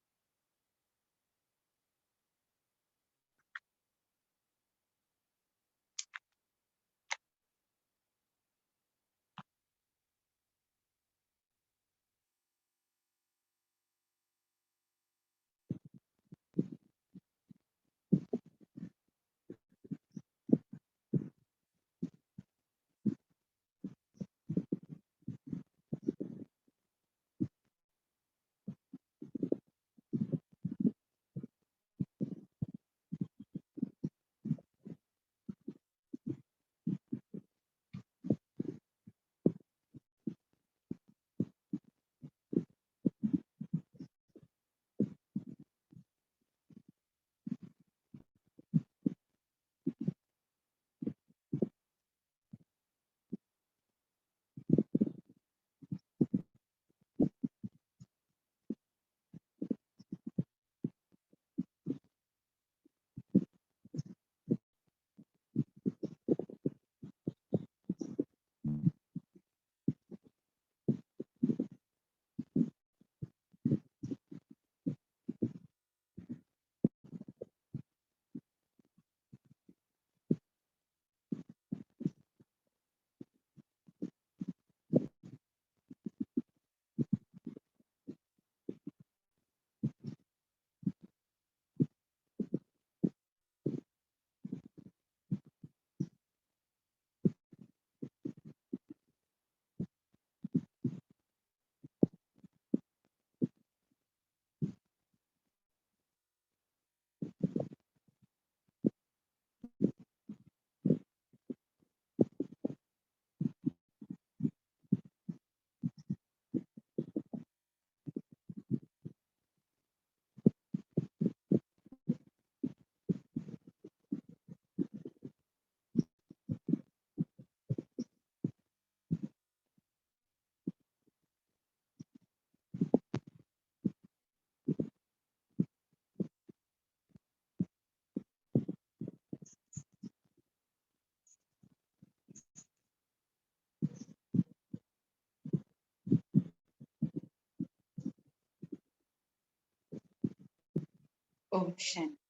ഓം ശാന്തി.